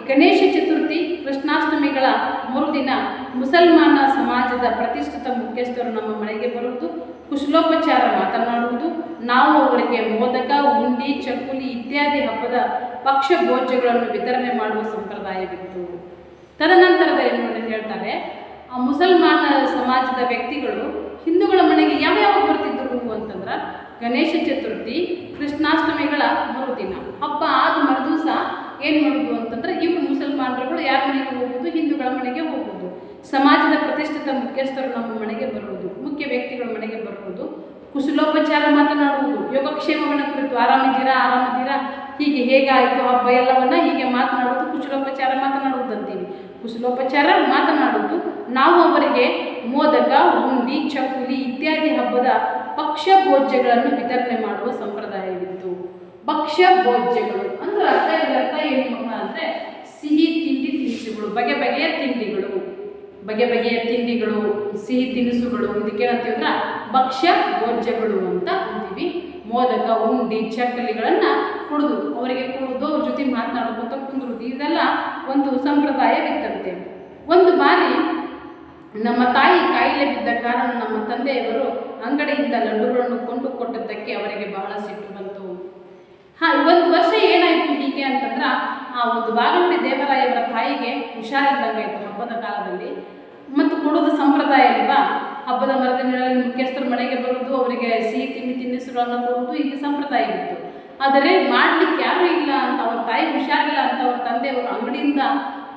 ಗಣೇಶ ಚತುರ್ಥಿ, ಕೃಷ್ಣಾಷ್ಟಮಿಗಳ ಮರುದಿನ ಮುಸಲ್ಮಾನ ಸಮಾಜದ ಪ್ರತಿಷ್ಠಿತ ಮುಖ್ಯಸ್ಥರು ನಮ್ಮ ಮನೆಗೆ ಬರುವುದು, ಕುಶಲೋಪಚಾರ ಮಾತನಾಡುವುದು, ನಾವು ಅವರಿಗೆ ಮೋದಕ, ಉಂಡಿ, ಚಕ್ಕುಲಿ ಇತ್ಯಾದಿ ಹಬ್ಬದ ಪಕ್ಷ ಭೋಜ್ಯಗಳನ್ನು ವಿತರಣೆ ಮಾಡುವ ಸಂಪ್ರದಾಯವಿತ್ತು. ತದನಂತರದಲ್ಲಿ ನೋಡಿ ಹೇಳ್ತಾರೆ, ಆ ಮುಸಲ್ಮಾನ ಸಮಾಜದ ವ್ಯಕ್ತಿಗಳು ಹಿಂದೂಗಳ ಮನೆಗೆ ಯಾವ್ಯಾವ ಬರ್ತಿದ್ರು ಅಂತಂದ್ರೆ ಗಣೇಶ ಚತುರ್ಥಿ, ಕೃಷ್ಣಾಷ್ಟಮಿಗಳ ಮರುದಿನ, ಹಬ್ಬ ಆದ ಮರುದಿವಸ ಏನು ಮಾಡೋದು ಅಂತಂದ್ರೆ ಇವರು ಮುಸಲ್ಮಾನರುಗಳು ಯಾರ ಮನೆಗೆ ಹೋಗುವುದು? ಹಿಂದೂಗಳ ಮನೆಗೆ ಹೋಗುವುದು. ಸಮಾಜದ ಪ್ರತಿಷ್ಠಿತ ಮುಖ್ಯಸ್ಥರು ನಮ್ಮ ಮನೆಗೆ ಬರುವುದು, ಮುಖ್ಯ ವ್ಯಕ್ತಿಗಳ ಮನೆಗೆ ಬರುವುದು, ಕುಶಲೋಪಚಾರ ಮಾತನಾಡುವುದು, ಯೋಗಕ್ಷೇಮವನ್ನು ಕುರಿತು ಆರಾಮಿದ್ದೀರಾ, ಹೀಗೆ ಹೇಗಾಯಿತು ಹಬ್ಬ ಎಲ್ಲವನ್ನ ಹೀಗೆ ಮಾತನಾಡುವುದು, ಕುಶಲೋಪಚಾರ ಮಾತನಾಡುವುದು ಅಂತೀವಿ. ಕುಶಲೋಪಚಾರ ಮಾತನಾಡುವುದು, ನಾವು ಅವರಿಗೆ ಮೋದಕ, ಉಂಡಿ, ಚಕ್ಕುಲಿ ಇತ್ಯಾದಿ ಹಬ್ಬದ ಭಕ್ಷ್ಯ ಭೋಜ್ಯಗಳನ್ನು ವಿತರಣೆ ಮಾಡುವ ಸಂಪ್ರದಾಯವಿತ್ತು. ಭಕ್ಷ್ಯ ಭೋಜ್ಯಗಳು ಅಂದ್ರೆ ಅರ್ಥ ಏನು ಮಕ್ಕಳ ಅಂದರೆ ಸಿಹಿ ತಿಂಡಿ ತಿನಿಸುಗಳು, ಬಗೆ ಬಗೆಯ ತಿಂಡಿಗಳು, ಸಿಹಿ ತಿನಿಸುಗಳು, ಇದಕ್ಕೇನಂತೀವಂದ್ರೆ ಭಕ್ಷ್ಯ ಭೋಜ್ಯಗಳು ಅಂತ ಅಂತೀವಿ. ಮೋದಕ, ಉಂಡಿ, ಚಕ್ಕಲಿಗಳನ್ನು ಕುಡಿದು ಅವರಿಗೆ ಅವ್ರ ಜೊತೆ ಮಾತನಾಡುವಂಥ ಕುಂದುರುದು, ಇದೆಲ್ಲ ಒಂದು ಸಂಪ್ರದಾಯವಿತ್ತಂತೆ. ಒಂದು ಬಾರಿ ನಮ್ಮ ತಾಯಿ ಕಾಯಿಲೆ ಬಿದ್ದ ಕಾರಣ ನಮ್ಮ ತಂದೆಯವರು ಅಂಗಡಿಯಿಂದ ಲಡ್ಡುಗಳನ್ನು ಕೊಂಡು ಕೊಟ್ಟದ್ದಕ್ಕೆ ಅವರಿಗೆ ಬಹಳ ಸಿಟ್ಟು ಬಂತು. ಒಂದು ವರ್ಷ ಏನಾಯಿತು ಹೀಗೆ ಅಂತಂದ್ರೆ, ಆ ಒಂದು ಬಾಗಲೋಡಿ ದೇವರಾಯವರ ತಾಯಿಗೆ ಹುಷಾರಿದ್ದಂಗಾಯಿತು ಹಬ್ಬದ ಕಾಲದಲ್ಲಿ. ಮತ್ತು ಕೊಡೋದು ಸಂಪ್ರದಾಯ ಅಲ್ವಾ, ಹಬ್ಬದ ಮರದಿನಗಳಲ್ಲಿ ಮುಖ್ಯಸ್ಥರ ಮನೆಗೆ ಬರುವುದು, ಅವರಿಗೆ ಸಿಹಿ ತಿನಿಸುಗಳನ್ನು ಕೊಡುವುದು ಇದು ಸಂಪ್ರದಾಯವಿತ್ತು. ಆದರೆ ಮಾಡಲಿಕ್ಕೆ ಯಾರೂ ಇಲ್ಲ ಅಂತ, ಅವ್ರ ತಾಯಿ ಹುಷಾರಿಲ್ಲ ಅಂತ ಅವ್ರ ತಂದೆಯವರು ಅಂಗಡಿಯಿಂದ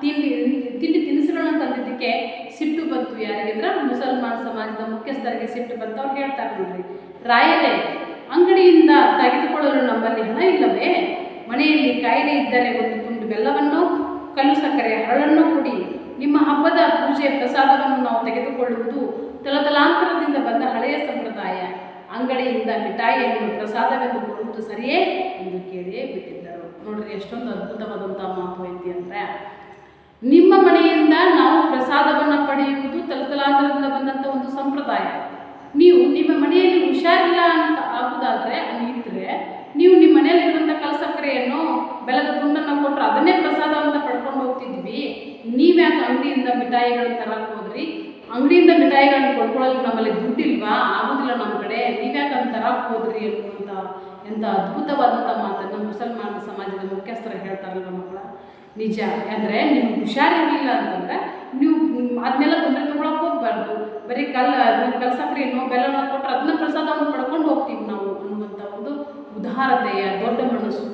ತಿಂಡಿ ತಿನಿಸುಗಳನ್ನು ತಂದಿದ್ದಕ್ಕೆ ಸಿಟ್ಟು ಬಂತು. ಯಾರಿಗಿದ್ರೆ ಮುಸಲ್ಮಾನ ಸಮಾಜದ ಮುಖ್ಯಸ್ಥರಿಗೆ ಸಿಟ್ಟು ಬಂತು. ಅವ್ರು ಹೇಳ್ತಾರೆ, ನೋಡ್ರಿ ರಾಯರೇ, ಅಂಗಡಿಯಿಂದ ತೆಗೆದುಕೊಳ್ಳಲು ನಮ್ಮಲ್ಲಿ ಹಣ ಇಲ್ಲವೇ? ಮನೆಯಲ್ಲಿ ಕಾಯಿಲೆ ಇದ್ದರೆ ಒಂದು ತುಂಡು ಬೆಲ್ಲವನ್ನು, ಕಲ್ಲು ಸಕ್ಕರೆ, ಹರಳನ್ನು ಕೊಡಿ. ನಿಮ್ಮ ಹಬ್ಬದ ಪೂಜೆ ಪ್ರಸಾದವನ್ನು ನಾವು ತೆಗೆದುಕೊಳ್ಳುವುದು ತಲತಲಾಂತರದಿಂದ ಬಂದ ಹಳೆಯ ಸಂಪ್ರದಾಯ. ಅಂಗಡಿಯಿಂದ ಮಿಠಾಯಿಯನ್ನು ಪ್ರಸಾದವೆಂದು ಕೊಡುವುದು ಸರಿಯೇ ಎಂದು ಕೇಳಿಯೇ ಬಿಟ್ಟಿದ್ದರು. ನೋಡ್ರಿ ಎಷ್ಟೊಂದು ಅದ್ಭುತವಾದಂಥ ಮಾತು ಐತಿ ಅಂದರೆ, ನಿಮ್ಮ ಮನೆಯಿಂದ ನಾವು ಪ್ರಸಾದವನ್ನು ಪಡೆಯುವುದು ತಲತಲಾಂತರದಿಂದ ಬಂದಂಥ ಒಂದು ಸಂಪ್ರದಾಯ. ನೀವು ನಿಮ್ಮ ಮನೆಯಲ್ಲಿ ಹುಷಾರಿಲ್ಲ ಅಂತ ಆಗುವುದಾದರೆ ಇದ್ದರೆ ನೀವು ನಿಮ್ಮ ಮನೆಯಲ್ಲಿರುವಂಥ ಕಲ್ಸಕ್ಕರೆಯನ್ನು, ಬೆಲ್ಲದ ತುಂಡನ್ನು ಕೊಟ್ಟರು ಅದನ್ನೇ ಪ್ರಸಾದ ಅಂತ ಪಡ್ಕೊಂಡು ಹೋಗ್ತಿದ್ವಿ. ನೀವ್ಯಾಕೆ ಅಂಗಡಿಯಿಂದ ಮಿಠಾಯಿಗಳನ್ನು ತರಕ್ಕೆ ಹೋದ್ರಿ? ಅಂಗಡಿಯಿಂದ ಮಿಠಾಯಿಗಳನ್ನು ಕೊಡ್ಕೊಳ್ಳಲು ನಮ್ಮಲ್ಲಿ ದುಡ್ಡಿಲ್ವಾ? ಆಗೋದಿಲ್ಲ ನಮ್ಮ ಕಡೆ, ನೀವ್ಯಾಕೆ ಅಂತ ತರಕ್ಕೆ ಹೋದ್ರಿ ಅನ್ನುವಂಥ ಎಂಥ ಅದ್ಭುತವಾದಂಥ ಮಾತನ್ನು ಮುಸಲ್ಮಾನ ಸಮಾಜದ ಮುಖ್ಯಸ್ಥರು ಹೇಳ್ತಾರಲ್ವ ಮಕ್ಕಳ. ನಿಜ. ಅಂದರೆ ನಿಮ್ಗೆ ಹುಷಾರಿರಲಿಲ್ಲ ಅಂತಂದರೆ ನೀವು ಅದನ್ನೆಲ್ಲ ತೊಂದರೆ ತೊಗೊಳಕ್ಕೆ ಹೋಗ್ಬಾರ್ದು. ಬರೀ ಕಲ್ಸಕ್ರೆಯನ್ನು ಬೆಲ್ಲವನ್ನು ಕೊಟ್ಟರೆ ಅದನ್ನ ಪ್ರಸಾದವನ್ನು ಪಡ್ಕೊಂಡು ಹೋಗ್ತೀವಿ ನಾವು ಅನ್ನುವಂಥ ಒಂದು ಉದಾರತೆಯ ದೊಡ್ಡ ಮನಸ್ಸು,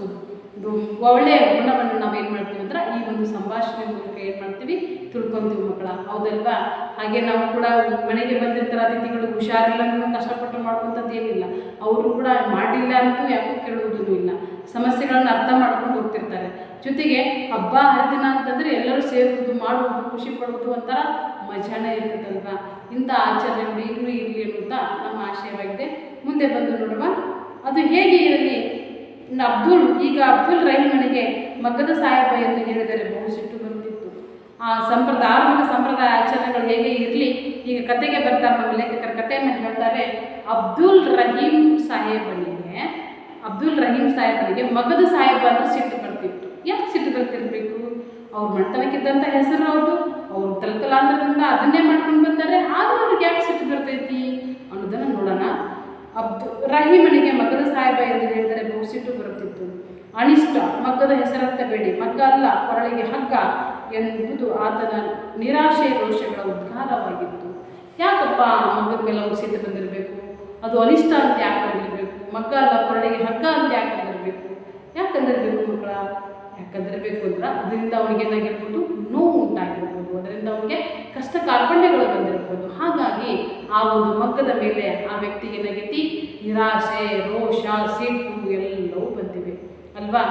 ಒಳ್ಳೆಯ ಗುಣವನ್ನು ನಾವೇನು ಮಾಡ್ತೀವಿ ಅಂದ್ರೆ ಈ ಒಂದು ಸಂಭಾಷಣೆ ಮೂಲಕ ಏನು ಮಾಡ್ತೀವಿ, ತಿಳ್ಕೊತೀವಿ ಮಕ್ಕಳ. ಹೌದಲ್ವಾ? ಹಾಗೆ ನಾವು ಕೂಡ ಮನೆಗೆ ಬಂದಿರ್ತಾರೆ ಅತಿಥಿಗಳು, ಹುಷಾರಿಲ್ಲ ಕಷ್ಟಪಟ್ಟು ಮಾಡುವಂಥದ್ದು ಏನಿಲ್ಲ. ಅವರು ಕೂಡ ಮಾಡಿಲ್ಲ ಅಂತೂ ಯಾಕೂ ಕೇಳುವುದೂ ಇಲ್ಲ. ಸಮಸ್ಯೆಗಳನ್ನು ಅರ್ಥ ಮಾಡ್ಕೊಂಡು ಹೋಗ್ತಿರ್ತಾರೆ. ಜೊತೆಗೆ ಹಬ್ಬ ಹರಿದಿನ ಅಂತಂದರೆ ಎಲ್ಲರೂ ಸೇರುವುದು, ಮಾಡುವುದು, ಖುಷಿ ಪಡುವುದು ಒಂಥರ ಮಜಾನೇ ಇರ್ತದಲ್ವ. ಇಂಥ ಆಚರಣೆಗಳು ಈಗಲೂ ಇರಲಿ ಅನ್ನುವಂಥ ನಮ್ಮ ಆಶಯವಾಗಿದೆ. ಮುಂದೆ ಬಂದು ನೋಡುವ, ಅದು ಹೇಗೆ ಇರಲಿ, ಅಬ್ದುಲ್ ರಹೀಮನಿಗೆ ಮಗ್ಗದ ಸಾಹೇಬ ಎಂದು ಹೇಳಿದರೆ ಬಹು ಸಿಟ್ಟು ಬರುತ್ತಿತ್ತು. ಆ ಧಾರ್ಮಿಕ ಸಂಪ್ರದಾಯ ಆಚರಣೆಗಳು ಹೇಗೆ ಇರಲಿ, ಈಗ ಕತೆಗೆ ಬರ್ತಾರೆ ನಮ್ಮ ಲೇಖಕರ ಕಥೆಯನ್ನು ಹೇಳ್ತಾರೆ. ಅಬ್ದುಲ್ ರಹೀಂ ಸಾಹೇಬನಿಗೆ ಮಗದ ಸಾಹೇಬ ಅಂದ್ರೆ ಸಿಟ್ಟು ಬರ್ತಿತ್ತು. ಯಾಕೆ ಸಿಟ್ಟು ಬರ್ತಿರ್ಬೇಕು? ಅವ್ರ ಮಟ್ಟನಕ್ಕಿದ್ದಂಥ ಹೆಸರು ಹೌದು, ಅವ್ರು ತಲತಲಾಂತರದಿಂದ ಅದನ್ನೇ ಮಾಡ್ಕೊಂಡು ಬಂದರೆ, ಆದರೂ ಅವ್ರಿಗೆ ಯಾಕೆ ಸಿಟ್ಟು ಬರ್ತೈತಿ ಅನ್ನೋದನ್ನು ನೋಡೋಣ. ರಹೀಮನಿಗೆ ಮಗದ ಸಾಹೇಬ ಎಂದು ಹೇಳಿದರೆ ಬಹು ಸಿಟ್ಟು ಬರುತ್ತಿತ್ತು. ಅನಿಷ್ಟ, ಮಗ್ಗದ ಹೆಸರತ್ತ ಬೇಡಿ, ಮಗ್ಗ ಅಲ್ಲ ಕೊರಳಿಗೆ ಹಗ್ಗ ಎಂಬುದು ಆತನ ನಿರಾಶೆ ರೋಷಗಳ ಉದ್ಗಾರವಾಗಿತ್ತು. ಯಾಕಪ್ಪ ಮಗ್ಗದ ಮೇಲೆ ಅವ್ರು ಸಿಟ್ಟು ಬಂದಿರಬೇಕು? ಅದು ಅನಿಷ್ಟ ಅಂತ ಯಾಕೆ ಬಂದಿರಬೇಕು? ಮಗ್ಗ ಅಲ್ಲ ಕೊರಳಿಗೆ ಹಗ್ಗ ಅಂತ ಯಾಕೆ ಬಂದಿರಬೇಕು? ಯಾಕಂದಿರಬೇಕು ಮಕ್ಕಳ? ಯಾಕಂದಿರಬೇಕು ಅಂದ್ರೆ ಅದರಿಂದ ಅವನಿಗೆ ಏನಾಗಿರ್ಬೋದು, ನೋವು ಉಂಟಾಗಿರ್ಬೋದು, ಅದರಿಂದ ಅವನಿಗೆ ಕಷ್ಟ ಕಾರ್ಪಣ್ಯಗಳು ಬಂದಿರ್ಬೋದು. ಹಾಗಾಗಿ ಆ ಒಂದು ಮಗ್ಗದ ಮೇಲೆ ಆ ವ್ಯಕ್ತಿಗೆ ಏನಾಗೈತಿ, ನಿರಾಶೆ, ರೋಷ, ಸಿಟ್ಟು ಎಲ್ಲವೂ ಬಂದಿವೆ ಅಲ್ವಾ.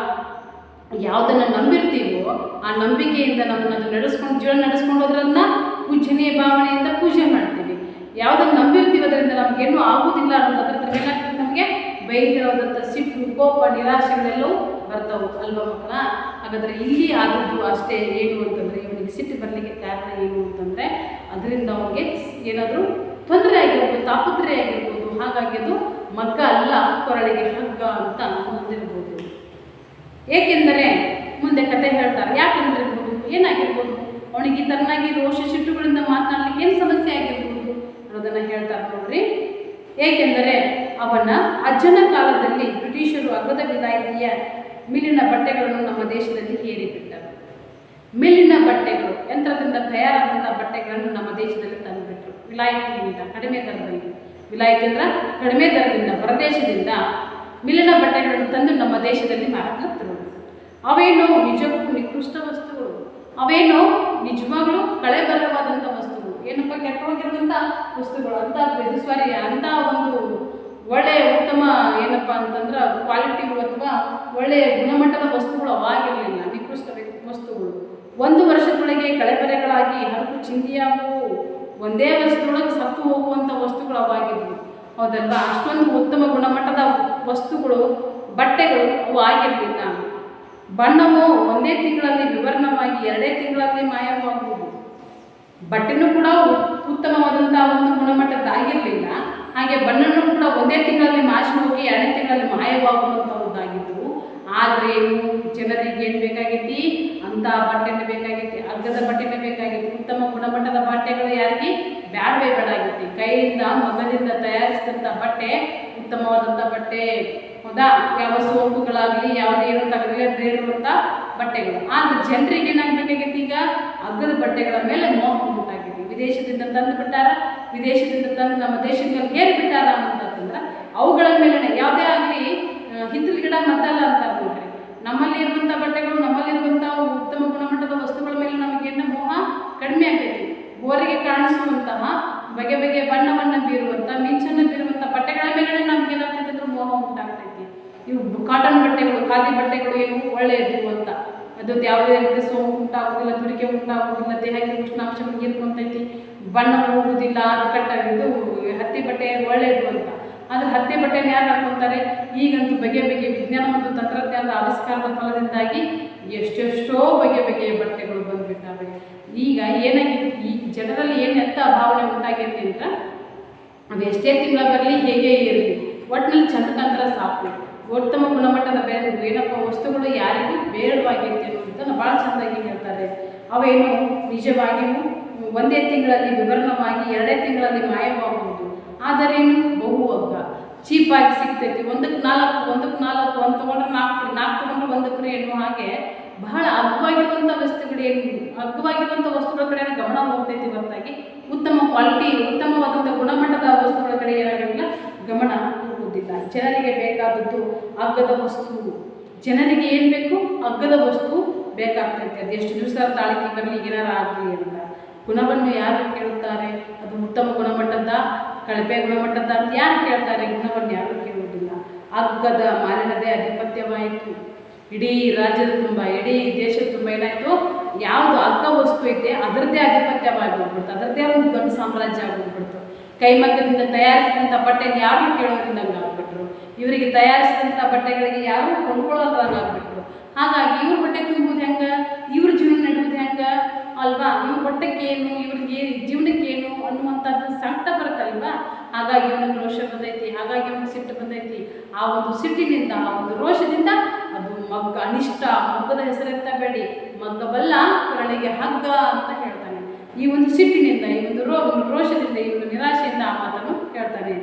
ಯಾವುದನ್ನು ನಂಬಿರ್ತೀವೋ ಆ ನಂಬಿಕೆಯಿಂದ ನಮ್ಮನ್ನು ನಡೆಸ್ಕೊಂಡು ಜೀವನ ನಡೆಸ್ಕೊಂಡು ಹೋದ್ರನ್ನ ಪೂಜನೀಯ ಭಾವನೆಯಿಂದ ಪೂಜೆ ಮಾಡ್ತೀವಿ. ಯಾವುದನ್ನು ನಂಬಿರ್ತೀವಿ ಅದರಿಂದ ನಮಗೇನು ಆಗುವುದಿಲ್ಲ ಅನ್ನೋದು ಅದರಿಂದ ಏನಾಗ್ತದೆ, ನಮಗೆ ಭಯಂಕರವಾದಂಥ ಸಿಟ್ಟು, ಕೋಪ, ನಿರಾಶೆಗಳೆಲ್ಲವೂ ಬರ್ತಾವೆ ಅಲ್ವಾ ಮಕ್ಕಳ. ಹಾಗಾದರೆ ಇಲ್ಲಿ ಆದದ್ದು ಅಷ್ಟೇ. ಏನು ಅಂತಂದರೆ ಇವನಿಗೆ ಸಿಟ್ಟು ಬರಲಿಕ್ಕೆ ಕಾರಣ ಏನು ಅಂತಂದರೆ ಅದರಿಂದ ಅವನಿಗೆ ಏನಾದರೂ ತೊಂದರೆ ಆಗಿರ್ಬೋದು, ತಾಪತ್ರೆ ಆಗಿರ್ಬೋದು. ಹಾಗಾಗಿ ಅದು ಮಗ್ಗ ಅಲ್ಲ ಕೊರಳಿಗೆ ಹಗ್ಗ ಅಂತ ಹೊಂದಿರ್ಬೋದು. ಏಕೆಂದರೆ ಮುಂದೆ ಕತೆ ಹೇಳ್ತಾರೆ, ಯಾಕೆಂದಿರ್ಬೋದು, ಏನಾಗಿರ್ಬೋದು ಅವನಿಗೆ ಈ ಥರನಾಗಿ ರೋಷ ಸಿಟ್ಟುಗಳಿಂದ ಮಾತನಾಡಲಿಕ್ಕೆ ಏನು ಸಮಸ್ಯೆ ಆಗಿರ್ಬೋದು ಅನ್ನೋದನ್ನು ಹೇಳ್ತಾರೆ ನೋಡ್ರಿ. ಏಕೆಂದರೆ ಅವನ ಅಜ್ಜನ ಕಾಲದಲ್ಲಿ ಬ್ರಿಟಿಷರು ಅಗ್ಗದ ವಿಲಾಯಿತಿಯ ಮಿಲ್ಲಿನ ಬಟ್ಟೆಗಳನ್ನು ನಮ್ಮ ದೇಶದಲ್ಲಿ ಹೇರಿಬಿಟ್ಟರು. ಮಿಲ್ಲಿನ ಬಟ್ಟೆಗಳು, ಯಂತ್ರದಿಂದ ತಯಾರಾದಂಥ ಬಟ್ಟೆಗಳನ್ನು ನಮ್ಮ ದೇಶದಲ್ಲಿ ತಂದುಬಿಟ್ರು. ವಿಲಾಯಿತಿಯಿಂದ ಕಡಿಮೆ ದರದಲ್ಲಿ, ವಿಲಾಯಿತಿ ಅಂದ್ರೆ ಕಡಿಮೆ ದರದಿಂದ ಹೊರದೇಶದಿಂದ ಮಿಲ್ಲಿನ ಬಟ್ಟೆಗಳನ್ನು ತಂದು ನಮ್ಮ ದೇಶದಲ್ಲಿ ಮಾರಾಟರು. ಅವೇನೋ ನಿಜಕ್ಕೂ ನಿಕೃಷ್ಟ ವಸ್ತುಗಳು, ಅವೇನೋ ನಿಜವಾಗ್ಲೂ ಕಳೆಬರವಾದಂಥ ವಸ್ತುಗಳು, ಏನಪ್ಪ ಕೆಟ್ಟವಾಗಿರುವಂಥ ವಸ್ತುಗಳು, ಅಂಥ ಬೆದಸ್ವಾರಿ, ಅಂಥ ಒಂದು ಒಳ್ಳೆಯ ಉತ್ತಮ ಏನಪ್ಪ ಅಂತಂದ್ರೆ ಕ್ವಾಲಿಟಿ ಅಥವಾ ಒಳ್ಳೆಯ ಗುಣಮಟ್ಟದ ವಸ್ತುಗಳು ಅವಾಗಿರಲಿಲ್ಲ. ನಿಕೃಷ್ಟ ವಸ್ತುಗಳು 1 ವರ್ಷದೊಳಗೆ ಕಳೆಬರೆಗಳಾಗಿ ಹರಕು ಚಿಂದಿಯಾಗುವು, ಒಂದೇ ವರ್ಷದೊಳಗೆ ಸತ್ತು ಹೋಗುವಂಥ ವಸ್ತುಗಳು ಅವಾಗಿದ್ವು. ಹೌದಲ್ವಾ? ಅಷ್ಟೊಂದು ಉತ್ತಮ ಗುಣಮಟ್ಟದ ವಸ್ತುಗಳು, ಬಟ್ಟೆಗಳು ಅವು ಆಗಿರಲಿಲ್ಲ. ಬಣ್ಣವು 1 ತಿಂಗಳಲ್ಲಿ ವಿವರಣವಾಗಿ 2 ತಿಂಗಳಲ್ಲಿ ಮಾಯವಾಗುವುದು. ಬಟ್ಟೆನೂ ಕೂಡ ಉತ್ತಮವಾದಂಥ ಒಂದು ಗುಣಮಟ್ಟದ್ದಾಗಿರಲಿಲ್ಲ. ಹಾಗೆ ಬಣ್ಣನೂ ಕೂಡ 1 ತಿಂಗಳಲ್ಲಿ ಮಾಸಿ ಹೋಗಿ 2 ತಿಂಗಳಲ್ಲಿ ಮಾಯವಾಗುವಂಥದ್ದಾಗಿತ್ತು. ಆದರೆ ಜನರಿಗೆ ಏನು ಬೇಕಾಗೈತಿ, ಅಂಥ ಬಟ್ಟೆನೇ ಬೇಕಾಗೈತಿ, ಅಗ್ಗದ ಬಟ್ಟೆನೇ ಬೇಕಾಗೈತಿ. ಉತ್ತಮ ಗುಣಮಟ್ಟದ ಬಟ್ಟೆಗಳು ಯಾರಿಗೆ ಬೇಡವೇ ಬೇಡಾಗೈತಿ. ಕೈಯಿಂದ ಮಗದಿಂದ ತಯಾರಿಸಿದಂಥ ಬಟ್ಟೆ ಉತ್ತಮವಾದಂಥ ಬಟ್ಟೆ, ಹೌದಾ? ಯಾವ ಸೋಪುಗಳಾಗಲಿ ಯಾವುದೇನು ತಗಲೇ ಇರುವಂಥ ಬಟ್ಟೆಗಳು. ಆದರೆ ಜನರಿಗೆ ಏನಾಗಬೇಕಾಗೈತಿ, ಈಗ ಅಗ್ಗದ ಬಟ್ಟೆಗಳ ಮೇಲೆ ಮೋಹ ಉಂಟಾಗಿದೆ. ವಿದೇಶದಿಂದ ತಂದು ಬಿಟ್ಟಾರ, ವಿದೇಶದಿಂದ ತಂದು ನಮ್ಮ ದೇಶದ ಮೇಲೆ ಹೇರಿಬಿಟ್ಟಾರ ಅಂತಂದ್ರೆ ಅವುಗಳ ಮೇಲೆ ಯಾವುದೇ ಆಗಲಿ ಹಿತ್ತಲ ಗಿಡ ಮದ್ದಲ್ಲ ಅಂತಾರೆ ನೋಡ್ರಿ. ನಮ್ಮಲ್ಲಿ ಇರುವಂಥ ಬಟ್ಟೆಗಳು, ನಮ್ಮಲ್ಲಿರುವಂಥ ಉತ್ತಮ ಗುಣಮಟ್ಟದ ವಸ್ತುಗಳ ಮೇಲೆ ನಮಗೇನು ಮೋಹ ಕಡಿಮೆ ಆಗ್ತೈತಿ. ಗೋರಿಗೆ ಕಾಣಿಸುವಂತಹ ಬಗೆ ಬಗೆಯ ಬಣ್ಣವನ್ನು ಬೀರುವಂಥ, ಮಿಂಚನ್ನು ಬೀರುವಂಥ ಬಟ್ಟೆಗಳ ಮೇಲೆ ನಮಗೇನಾಗ್ತೈತೆ ಅಂದ್ರೆ ಮೋಹ ಉಂಟಾಗ್ತೈತಿ. ಇವು ಕಾಟನ್ ಬಟ್ಟೆಗಳು, ಖಾದಿ ಬಟ್ಟೆಗಳು ಏನು ಒಳ್ಳೆಯದು ಅಂತ, ಅದು ಯಾವುದೇ ರೀತಿ ಸೋಂಕು ಉಂಟಾಗೋದಿಲ್ಲ, ತುರಿಕೆ ಉಂಟಾಗೋದಿಲ್ಲ, ದೇಹಕ್ಕೆ ಉಷ್ಣಾಂಶಗಳು ಹೀರ್ಕೊಂತೈತಿ, ಬಣ್ಣ ಹೋಗುವುದಿಲ್ಲ, ಅದು ಇದು ಹತ್ತಿ ಬಟ್ಟೆ ಒಳ್ಳೆಯದು ಅಂತ. ಆದರೆ ಹತ್ತಿ ಬಟ್ಟೆನ ಯಾರು ಹಾಕ್ಕೊಂತಾರೆ? ಈಗಂತೂ ಬಗೆ ಬಗೆಯ ವಿಜ್ಞಾನ ಮತ್ತು ತಂತ್ರಜ್ಞಾನದ ಆವಿಷ್ಕಾರದ ಫಲದಿಂದಾಗಿ ಎಷ್ಟೆಷ್ಟೋ ಬಗೆ ಬಗೆಯ ಬಟ್ಟೆಗಳು ಬಂದುಬಿಟ್ಟಾವೆ. ಈಗ ಏನಾಗಿದೆ, ಈ ಜನರಲ್ಲಿ ಏನು ಎಂಥ ಭಾವನೆ ಉಂಟಾಗೈತಿ ಅಂದ್ರೆ ಅದು ಎಷ್ಟೇ ತಿಂಗಳ ಬರಲಿ, ಹೇಗೆ ಇರಲಿ, ಒಟ್ಟಿನಲ್ಲಿ ಚಂದಕಂತರ ಸಾಕು, ಉತ್ತಮ ಗುಣಮಟ್ಟದ ಏನಪ್ಪ ವಸ್ತುಗಳು ಯಾರಿಗೂ ಬೇಡವಾಗೈತಿ ಅನ್ನೋದನ್ನು ಭಾಳ ಚೆಂದಾಗಿ ಹೇಳ್ತಾರೆ. ಅವೇನು ನಿಜವಾಗಿಯೂ 1 ತಿಂಗಳಲ್ಲಿ ವಿವರಣವಾಗಿ 2 ತಿಂಗಳಲ್ಲಿ ಮಾಯವಾಗುವುದು. ಆದರೇನು ಬಹು ಅಗ್ಗ, ಚೀಪಾಗಿ ಸಿಗ್ತೈತಿ. 1ಕ್ಕೆ 4 1 ತೊಗೊಂಡ್ರೆ 4 ತೊಗೊಂಡ್ರೆ 1 ಫ್ರೀ ಎನ್ನುವ ಹಾಗೆ ಬಹಳ ಅಗ್ಗವಾಗಿರುವಂಥ ಅಗ್ಗವಾಗಿರುವಂಥ ವಸ್ತುಗಳ ಕಡೆ ಗಮನ ಹೋಗ್ತೈತಿ ಹೊರತಾಗಿ ಉತ್ತಮ ಕ್ವಾಲಿಟಿ, ಉತ್ತಮವಾದಂಥ ಗುಣಮಟ್ಟದ ವಸ್ತುಗಳ ಕಡೆ ಏನಾಗೋದಿಲ್ಲ, ಗಮನ ಹೋಗುವುದಿಲ್ಲ. ಜನರಿಗೆ ಬೇಕಾದದ್ದು ಅಗ್ಗದ ವಸ್ತು. ಜನರಿಗೆ ಏನು ಬೇಕು? ಅಗ್ಗದ ವಸ್ತು ಬೇಕಾಗ್ತೈತೆ. ಅದು ಎಷ್ಟು ದಿವಸ ತಾಳಿಕೆ ಬರಲಿ, ಏನಾರ ಆಗಲಿ ಅಂತ. ಗುಣವನ್ನು ಯಾರು ಕೇಳುತ್ತಾರೆ? ಅದು ಉತ್ತಮ ಗುಣಮಟ್ಟದ, ಕಳಪೆ ಗುಣಮಟ್ಟದ ಅಂತ ಯಾರು ಕೇಳ್ತಾರೆ? ಗುಣವನ್ನು ಯಾರು ಕೇಳುವುದಿಲ್ಲ. ಅಗ್ಗದ ಮಾಲಿನ್ಯದೇ ಅಧಿಪತ್ಯವಾಯಿತು. ಇಡೀ ರಾಜ್ಯದ ತುಂಬ, ಇಡೀ ದೇಶದ ತುಂಬ ಏನಾಯಿತು, ಯಾವುದು ಅಗ್ಗ ವಸ್ತು ಐತೆ ಅದರದ್ದೇ ಆಧಿಪತ್ಯವಾಗಿ ಹೋಗ್ಬಿಡ್ತು, ಅದರದ್ದೇ ಒಂದು ದೊಡ್ಡ ಸಾಮ್ರಾಜ್ಯ ಆಗಿಬಿಡ್ತು. ಕೈಮಗ್ಗದಿಂದ ತಯಾರಿಸಿದಂಥ ಬಟ್ಟೆಗೆ ಯಾರು ಕೇಳೋದ್ರಿಂದ ಆಗ್ಬಿಟ್ರು, ಇವರಿಗೆ ತಯಾರಿಸಿದಂಥ ಬಟ್ಟೆಗಳಿಗೆ ಯಾರು ಕೊಂಡ್ಕೊಳ್ಳೋದ್ರಾಗ ಆಗ್ಬಿಟ್ರು. ಹಾಗಾಗಿ ಇವ್ರ ಹೊಟ್ಟೆ ತುಂಬುವುದು ಹೆಂಗೆ, ಇವ್ರ ಜೀವನ ನಡೆಯುವುದು ಹೆಂಗೆ ಅಲ್ವಾ, ಇವ್ರ ಹೊಟ್ಟೆಗೇನು ಇವ್ರಿಗೆ ಜೀವನಕ್ಕೇನು ಅನ್ನುವಂಥದ್ದು ಸಂಕಟ ಬರುತ್ತಲ್ವಾ. ಹಾಗಾಗಿ ಅವನಿಗೆ ರೋಷ ಬಂದೈತಿ, ಹಾಗಾಗಿ ಅವನಿಗೆ ಸಿಟ್ಟು ಬಂದೈತಿ. ಆ ಒಂದು ಸಿಟ್ಟಿನಿಂದ, ಆ ಒಂದು ರೋಷದಿಂದ ಅದು ಮಗ್ಗ ಅನಿಷ್ಟ, ಮಗ್ಗದ ಹೆಸರೆತ್ತಬೇಡಿ, ಮಗ್ಗಬಲ್ಲ ಕೊರಳಿಗೆ ಹಗ್ಗ ಅಂತ ಹೇಳ್ತಾನೆ. ಈ ಒಂದು ಸಿಟ್ಟಿನಿಂದ, ಈ ಒಂದು ರೋಷದಿಂದ, ಈ ಒಂದು ನಿರಾಶೆಯಿಂದ ಆ ಮಾತನ್ನು ಹೇಳ್ತಾನೆ.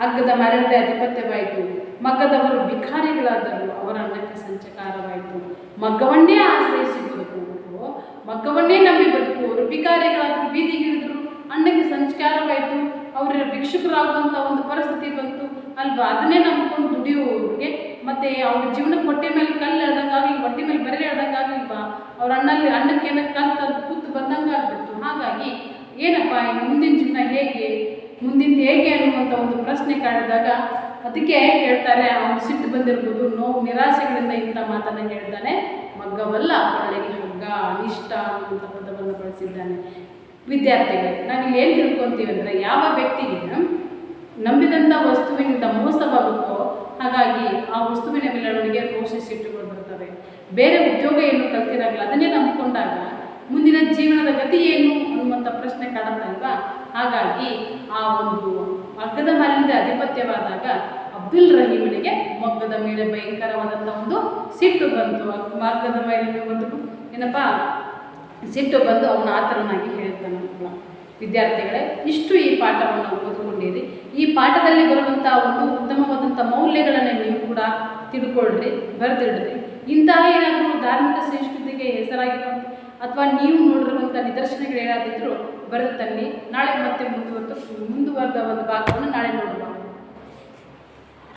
ಹಗ್ಗದ ಮರಳಿದ ಅಧಿಪತ್ಯವಾಯಿತು, ಮಗ್ಗದವರು ಭಿಕಾರಿಗಳಾದರು, ಅವರ ಅನ್ನಕ್ಕೆ ಸಂಚಕಾರವಾಯಿತು. ಮಗ್ಗವನ್ನೇ ಆಶ್ರಯಿಸಿ ಬದುಕುವರು, ಮಗ್ಗವನ್ನೇ ನಂಬಿ ಬದುಕುವರು ಭಿಕಾರಿಗಳಾದರು, ಬೀದಿಗಿಳಿದ್ರು, ಅನ್ನಕ್ಕೆ ಸಂಚಕಾರವಾಯಿತು, ಅವರ ಭಿಕ್ಷುಕರಾಗುವಂಥ ಒಂದು ಪರಿಸ್ಥಿತಿ ಬಂತು ಅಲ್ವಾ. ಅದನ್ನೇ ನಂಬಿಕೊಂಡು ದುಡಿಯುವವ್ರಿಗೆ ಮತ್ತೆ ಅವ್ರ ಜೀವನಕ್ಕೆ ಹೊಟ್ಟೆ ಮೇಲೆ ಕಲ್ಲು ಎಳ್ದಂಗಾಗಿ, ಹೊಟ್ಟೆ ಮೇಲೆ ಬರೆ ಎಳ್ದಂಗಾಗಿಲ್ವಾ, ಅವ್ರ ಅನ್ನಕ್ಕೆ ಏನಕ್ಕೆ ಕಲ್ತು ಕೂತು ಬಂದಂಗೆ ಆಗ್ಬಿಟ್ಟು. ಹಾಗಾಗಿ ಏನಪ್ಪ ಇನ್ನು ಮುಂದಿನ ಜೀವನ ಹೇಗೆ, ಮುಂದಿನ ಹೇಗೆ ಅನ್ನುವಂಥ ಒಂದು ಪ್ರಶ್ನೆ ಕಾಡಿದಾಗ ಅದಕ್ಕೆ ಹೇಳ್ತಾರೆ, ಅವ್ನು ಸಿಟ್ಟು ಬಂದಿರ್ಬೋದು, ನೋವು ನಿರಾಸೆಗಳಿಂದ ಇಂಥ ಮಾತನ್ನು ಹೇಳ್ತಾನೆ. ಮಗ್ಗವಲ್ಲ ಕೊರಳಿಗೆ ಹಗ್ಗ, ಅನಿಷ್ಟ ಅನ್ನುವಂಥ ಪದವನ್ನು ಬಳಸಿದ್ದಾನೆ. ವಿದ್ಯಾರ್ಥಿಗಳು, ನಾವಿಲ್ಲಿ ಏನು ತಿಳ್ಕೊತೀವಿ ಅಂದರೆ, ಯಾವ ವ್ಯಕ್ತಿಗೆ ನಂಬಿದಂಥ ವಸ್ತುವಿನಿಂದ ಮೋಸವಾಗುತ್ತೋ ಹಾಗಾಗಿ ಆ ವಸ್ತುವಿನ ಮೇಲೆ ಅವನಿಗೆ ರೋಷ ಸಿಟ್ಟುಗಳು ಬರ್ತವೆ. ಬೇರೆ ಉದ್ಯೋಗ ಏನು ಕಲ್ತಿರಾಗಲ್ಲ, ಅದನ್ನೇ ನಂಬಿಕೊಂಡಾಗ ಮುಂದಿನ ಜೀವನದ ಗತಿ ಏನು ಅನ್ನುವಂಥ ಪ್ರಶ್ನೆ ಕಾಡುತ್ತಲ್ವಾ. ಹಾಗಾಗಿ ಆ ಒಂದು ಮಗ್ಗದ ಮೇಲಿಂದ ಅಧಿಪತ್ಯವಾದಾಗ ಅಬ್ದುಲ್ ರಹೀಮನಿಗೆ ಮಗ್ಗದ ಮೇಲೆ ಭಯಂಕರವಾದಂಥ ಒಂದು ಸಿಟ್ಟು ಬಂತು. ಮಗ್ಗದ ಮೇಲೆ ಒಂದು ಏನಪ್ಪ ಸಿಟ್ಟು ಬಂದು ಅವನ ಆತರನಾಗಿ ಹೇಳ್ತಾನೆ. ವಿದ್ಯಾರ್ಥಿಗಳೇ, ಇಷ್ಟು ಈ ಪಾಠವನ್ನು ಓದಿಕೊಂಡಿರಿ. ಈ ಪಾಠದಲ್ಲಿ ಬರುವಂಥ ಒಂದು ಉತ್ತಮವಾದಂಥ ಮೌಲ್ಯಗಳನ್ನು ನೀವು ಕೂಡ ತಿಳ್ಕೊಳ್ರಿ, ಬರೆದಿಡ್ರಿ. ಇಂತಹ ಏನಾದರೂ ಧಾರ್ಮಿಕ ಸಂಸ್ಕೃತಿಗೆ ಹೆಸರಾಗಿರೋ ಅಥವಾ ನೀವು ನೋಡಿರುವಂಥ ನಿದರ್ಶನಗಳು ಏನಾದಿದ್ರೂ ಬರೆದು ತನ್ನಿ. ನಾಳೆ ಮತ್ತೆ ಮುಂದುವರೆದ ಒಂದು ಭಾಗವನ್ನು ನಾಳೆ ನೋಡುವ.